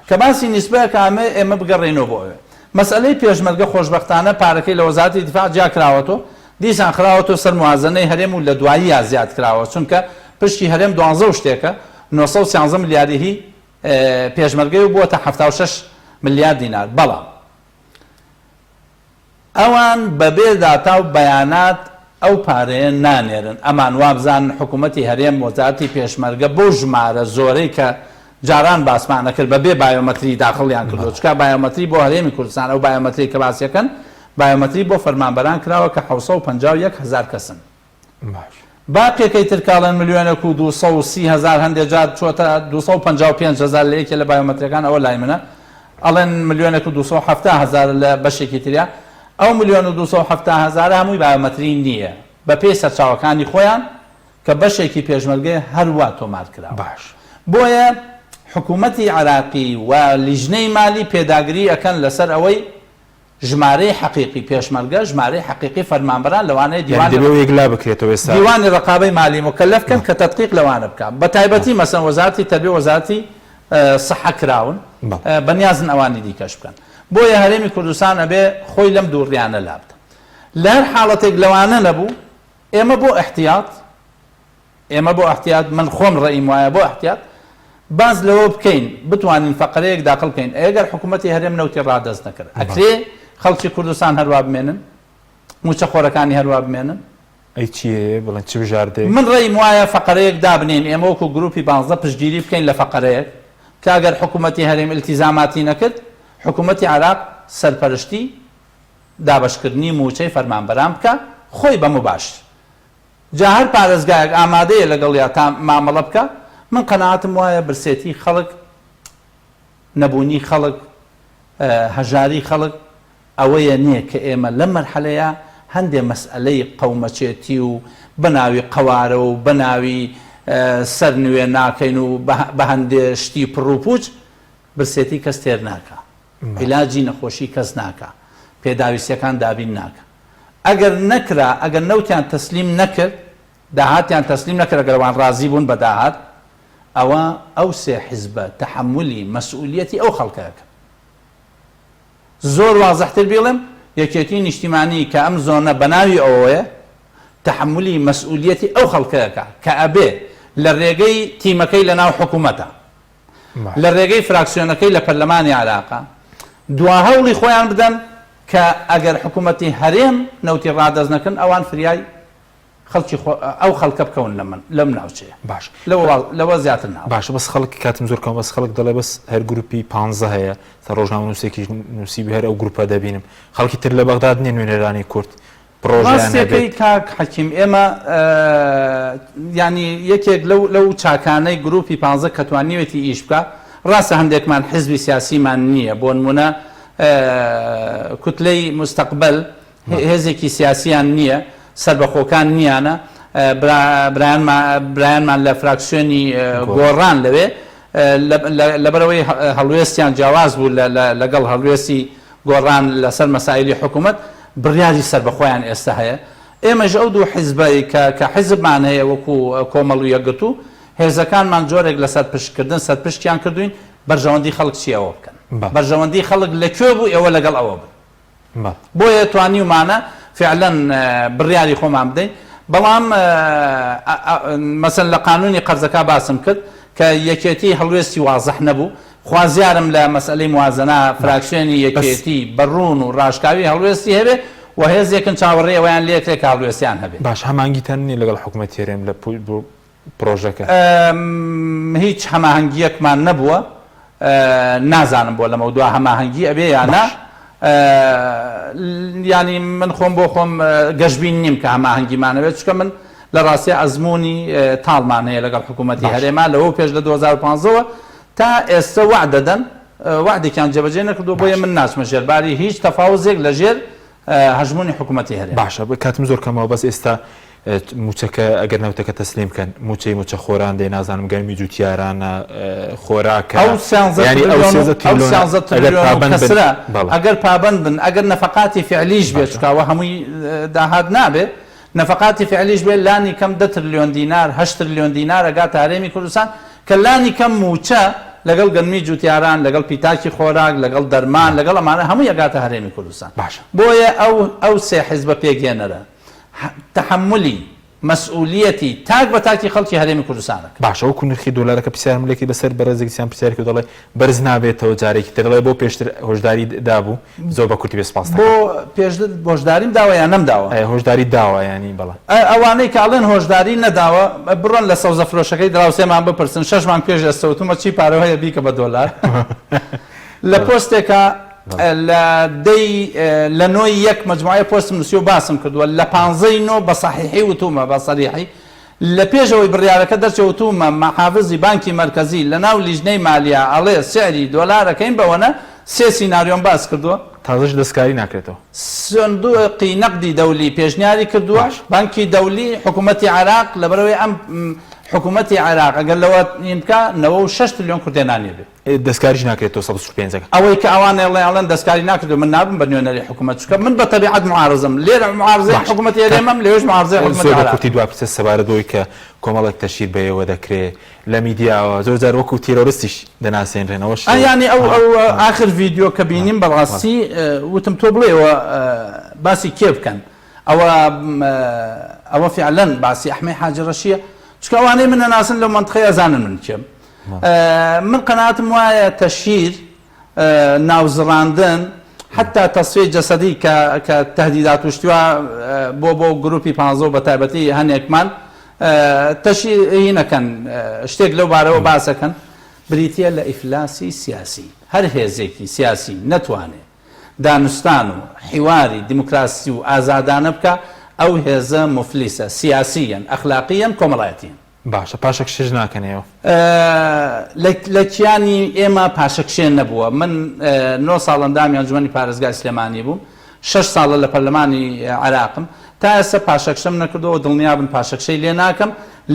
کە باسی نیسبەیەکە ئێمە بگەڕێنەوە بۆ ئەوێ مەسئلەی پێشمەرگە خۆشبەختانە پارەکەی لە وەزارەتی دیفاع جیا کراوەتەوە دیسان خراوەتەوە سەر موازنەی هەرێم و لە دوایی یا زیاد کراوە چونکە پشتی هەرێم 12 شتێکە 913 ملیاردی پێشمەرگەی و بووە 76 ملیارد دینار بەڵام ئەوان بەبێ داتا و بەیانات ئەو پارەیە نانێرن ئەمان وابزان حکوومەتی هەرێم وەزارەتی پێشمەرگە بۆ ژمارە زۆرەی کە جاران باسمانە کرد بەبێ بایۆمەتری داخڵیان کردو چکە بایۆمەتری بۆ هەرێمی کوردستان ئەو بایۆمەتری کە باسیەکەن بایۆمەتری بۆ فەرمانبەران کراوە کە 751,000 کەسن باقیەکەی ترکاڵەن ملیۆنێک و 230,000 هەندێک جار چۆتە 255,000 لە یەکێ لە بایۆمەتریەکان ئەوە لای منە ئەڵێن ملیۆنێک و 270,000 لە بەشێکی تریا ئەو ملیۆن و 270,000 هەمووی بایۆمەتری نییە بە پێی سەرچاوەکانی خۆیان کە بەشێکی پێشمەرگەی هەروە تۆمار کراوە باش بۆیە حکوومەتی عراقی و لیژنەی مالی پێداگری ئەکەن لەسەر ئەوەی ژمارەی حەقیقی پێشمەرگە ژمارەی حەقیقی فەرمانبەران لەوانەیە دیوانی ڕقابەی مالی مکەلەف بکەن کە تەدقیق لەوانە بکەن بە تایبەتی مەسەن وەزارەتی تەربیە وەزارەتی سەحە کراون بەنیازن ئەوانی دیکەش بکەن بۆیە هەرێمی کوردستان ئەبێ خۆی لەم دووڕیانە لابتە لە هەر حاڵەتێک لەوانە نەبوو ئێمە بۆ احتیاط من خۆم ڕێیم وایە بۆ احتیاط باز لەوە بکەین بتوانین فەقەرەیەک داخڵ بکەین ئەگەر حکوومەتی هەرێم نەوتی ڕادەست نەکرد ئەکرێ خەڵکی کوردستان هەروە بمێنن موچە خۆرەکانی هەروە بمێنن ئەی چیە بڵێن چی بژاردێ من ڕێیم وایە فەقەرەیەک دابنین ئێمە وەکو گروپی 15 پشتگیری بکەین لە فەقەرەیەک کە ئەگەر حکوومەتی هەرێم التیزاماتی نەکرد حکوومەتی عراق سەرپەرشتی دابشکردنی موچەی فەرمانبەران بکە خۆی بە مباشر جا هەر پارێزگایەک ئامادەیە لەگەڵ یا تا مامەڵە بکە من قەناعەتم وایە برسێتی خەڵک نەبوونی خەڵک هەژاری خەڵک ئەوەیە نییە کە ئێمە لەم مەرحەلەیە هەندێ مەسئلەی قەومەچێتی و بەناوی قەوارە و بەناوی سەر نوێ ناکەین و بە هەندێ شتی پڕوپوچ برسێتی کەس تێر ناکە عیلاجی نەخۆشی کەس ناکە پێداویستیەکان دابین ناکە ئەگەر نەکرا ئەگەر نەوتیان تەسلیم نەکرد داهاتیان تەسلیم نەکرد ئەگەروان ڕازی بوون بە داهات ئەوە ئەو سێ حیزبە تەحملی مەسئولیەتی ئەو خەڵکەکە زۆر وازەحتر بڵێم یەکێتی نیشتیمانی کە ئەم زۆنە بەناوی ئەوەیە تەحملی مەسئولیەتی ئەو خەڵکەکە کە ئەبێ لە ڕێگەی تیمەکەی لە ناو حکوومەتە لە ڕێگەی فراکسیۆنەکەی لە پەرلەمانی عراقا دوا هەوڵی خۆیان بدەن کە ئەگەر حکوومەتی هەرێم نەوتی ڕادەست نەکەن ئەوان فریای خەڵکی ئەو خەڵکە بکەون لەم ناوچەیە باش لەوە زیاتر ناو باشە بەس خەڵکی کاتم زۆر کەم بەس خەڵک دەڵێ بەس هەر گروپی 15 هەیە تا ڕۆژنامە نووسێکی نووسی هەر ئەو گروپە دەبینم خەڵکی تر لە بەغداد نیە نوێنەرانی کورد ڕاستەکەی کاک حەکیم ئێمە ینی یەکێک لەو چاکانەی گروپی 15 کە توانیوێتی ئیش بکە ڕاستە هەندێکمان حیزبی سیاسیمان نییە بۆ نمونە کوتلەی مستەقبل هێزێکی سیاسیان نییە سربەخۆکان نیانە برایانمان لە فراکسیۆنی گۆڕان لەوێ لەبەرەوەی هەڵوێستیان جیاواز بوو لەگەڵ هەڵوێستی گۆڕان لەسەر مەسائلی حکوومەت بڕیاری سربەخۆیان ئێستا هەیە ئێمەش ئەو دوو حیزبی کە حیزبمان هەیە وەکو کۆمەڵ و یەکگرتو هێزەکانمان جۆرێک لە سەرپشتکردن سەرپشتیان کردوین بەرژەوەندی خەڵک چیەوە بکەن بەرژەوەندی خەڵک لەکوێ بوو ئێوە لەگەڵ ئەوە بن بۆیە توانیومانە فعلا بڕیاری خۆمان بدەین بەڵام مەسەن لە قانونی قەرزەکە باسم کرد کە یەکێتی هەڵوێستی وازەح نەبوو خوازیارم لە مەسئلەی موازنە فراکسیۆنی یەکێتی بەڕون و ڕاشکاوی هەڵوێستی هەبێ و هێزێکن چاوەڕێ ئەویان لێتێک هەڵوێستیان هەبێ باش هەمانگی تەننی لەگەڵ حکوومەت هێرێم لە پرۆژەکە هیچ هەماهەنگیەکمان نەبووە نازانم بۆ لەمە دووە هەماهەنگی ئەبێ یانە ینی من خۆم بۆ خۆم گەشتبین نیم کە هەماهەنگیمانەوێت چکە من لە ڕاستی ئەزمموی تاڵمان هەیە لەگەڵ حکوومەتی هەرێما لەوە پێش لە 2015ەوە تا ئێستا وعد دەدەن وعدێکیان جێبەجێ نەکردو بۆیە من ناچمە ژێرباری هیچ تەفاوزێک لە ژێر هەژمونی حکوومەتی هەرێ باشە کاتم زۆر کەمەوە بەس ئێستا موچەکە ئەگەر نەوتەکە تەسلیم بکەن موچەی موچە خۆران دێ نازانم گەرمی جوتیارانە خۆراکە ئەگەر پابند بن ئەگەر نەفقاتی فعلیش بێت چکاوە هەمووی داهات نابێت نەفقاتی فعلیش بێت لانی کەم 10 تریلیۆن دینار 8 تریلیۆن دینار ئەگاتە هەرێمی کوردستان کە لانی کەم موچە لەگەڵ گەرمی جوتیاران لەگەڵ پیتاکی خۆراک لەگەڵ دەرمان لەگەڵ ئەمانە هەمووی ئەگاتە هەرێمی کوردستان بۆیە ئەو سێ حیزبە پێگێنەرە تحملی مەسئولیەتی تاک بە تاکی خەڵکی هەرێمی کوردستانە باشە وەکو نرخی دۆلارەکە پرسیارملێکی بەسەر بەرەزێکیان پرسیارکە دەڵێ بەرز نابێتەوە جارێکی دەڵێ بۆ پێشتر هۆشداری دابوو زۆر بە کورتی بێسپاس بۆ پێشتر هۆشداریم داوە یان نەمداوە هۆشداری داوە ینی بەڵێ ئەوانەی کە ئەڵێن هۆشداری نەداوە بڕۆن لە سەوزە فرۆشەکەی دراوسێمان بپرسن 6 مانگ پێش دەستەوتومە چی پارەوەیە بیکە بە دۆلار لە پۆستێکە لە نۆی یەک مجموعە پۆستم نووسی و باسم کردووە لە 15 نۆ بە صحیحی وتومە بە سەریحی لە پێشەوەی بڕیارەکە دەرچەوتومە مەحافزی بانکی مرکزی لە ناو لیژنەی مالیە ئەڵێ سعری دۆلارەکەین بەوەنە سێ سیناریۆم باس کردووە تازەش دەستکاری ناکرێتەوە سندوقی نەقدی دەولی پێشنیاری کردووە بانکی دەولی حکوومەتی عێراق لەبەرەوەی ئەم حکوومەتی عێراق ئەگەر لەوە ئینکا 96 تریلیۆن کوردێنانی بێت دەستکاریش ناکرێتەوە 125 ئەوەی کە ئەوانە ئەڵێن دەستکاری ناکردو من نابم بە نوێنەری حکوومەت چکە من بە تەبیعەت معارزم لێرە معارزەی حکوومەتی هەرێمەم لێوەش معارزەی حکوومەتی عێراق کوتی دوا پرسە سەبارەتەوەی کە کۆمەڵێک تەشیر بەیەوە دەکرێت لە میدیاوە زۆر جار وەکو تیرۆریستیش دەناسێنرێنەوە ینی ئەو ئاخر ڤیدیۆ کە بینیم بەڕاستی وتم تۆ بڵێەوە باسی کێ بکەن ئەوە فعلەن باسی ئەحمەی حاجی ڕەشیە چکە ئەوانەی من نەناسن لەو مەنتقەیە ئەزانن من کێم من قەناعەتم وایە تەشهیر ناوزڕاندن حتا تەسویە جەسەدی کە تەهدیدات وشتیوە بۆ گروپی 15 بە تایبەتی هەنێکمان تەشهیر نەکەن شتێک لەو بارەوە باسەکەن بریتە لە ئیفلاسی سیاسی هەر هێزێکی سیاسی نەتوانێت دانوستان و حیواری دیموکراسی و ئازادانە بکە ئەو هێزە مفلیسە سیاسیەن ئەخلاقیەن کۆمەڵایەتیەن باشە پاشەکشێژ ناکەنەوە لە کیانی ئێمە پاشەکشێن نەبووە من 9 ساڵندامی ئەنجومەنی پارێزگای سلێمانی بووم 6 ساڵە لە پەرلەمانی عێراقم تا ئێستا پاشەکشەم نەکردەوە دڵنیابن پاشەکشەی لێ ناکەم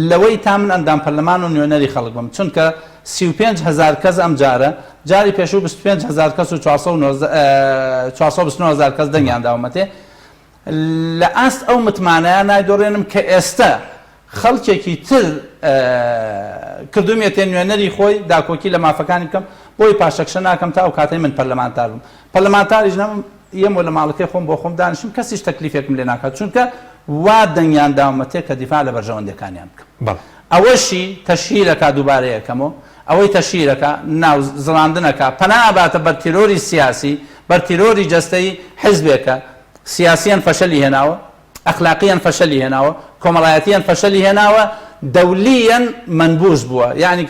لەوەی تا من ئەندام پەرلەمان و نوێنەری خەڵک بم چونکە 35,000 کەس ئەم جارە جاری پێشوو 25,000 کەس و 429,000 کەس دەنگیان داومەتێ لە ئاست ئەو متمانەیە نایدۆڕێنم کە ئێستا خەڵکێکی تر کردومێتێ نوێنەری خۆی داکۆکی لە مافەکانی بکەم بۆی پاشەکشە ناکەم تا ئەو کاتەی من پەرلەمانتار بووم پەرلەمانتاریش نەبووم یەم لە ماڵەکەی خۆم بۆ خۆم دانیشتم کەسیش تەکلیفێکم لێ ناکات چونکە وا دەنگیان داومەتێ کە دیفاع لە بەرژەوەندەکانیان بکەم ئەوەشی تەشهیرەکە دووبارەیەکەمەوە ئەوەی تەشهیرەکە ناو زڵاندنەکە پەنا ئەباتە بەر تیرۆری سیاسی بەر تیرۆری جەستەی حیزبێکە سیاسیان فەشەلی هێناوە ئەخلاقیان فەشەلی هێناوە کۆمەڵایەتیان فەشەلی هێناوە دەولیەن منبوس بووە یعنی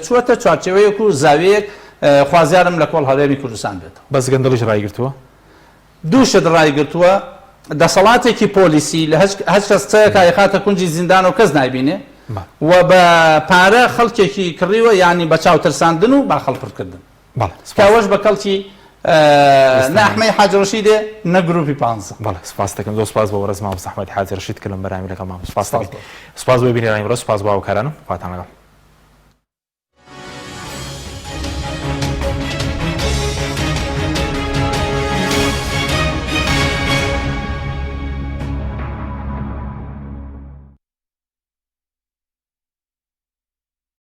چوەتە چوارچێوەیەک و زاویەک خوازیارم لە کۆڵ هەرێمی کوردستان بێتەوە بەس گەندەڵیش ڕایگرتووە دووشت ڕایگرتووە دەسەڵاتێکی پۆلیسی لە هەچ کەس چەیەکە یخاتە کونجی زیندان و کەس نایبینێ و بە پارە خەڵکێکی کڕیوە یعنی بە چاوترساندن و با خەڵپڕکردن کاوەش بە کەڵکی نەحمەی حاج ڕەشید نە گروپی 15 بەڵێ سپاس دەکەم زۆر سپاس بۆ وەرز مام زەحمەتی حاج ڕەشید کە لەم بەرامی لەگەڵ مام سپاس دەکەم سپاس بۆ بینێرانی ڕۆژ سپاس بۆ هاوکارانم خواتان لەگەڵ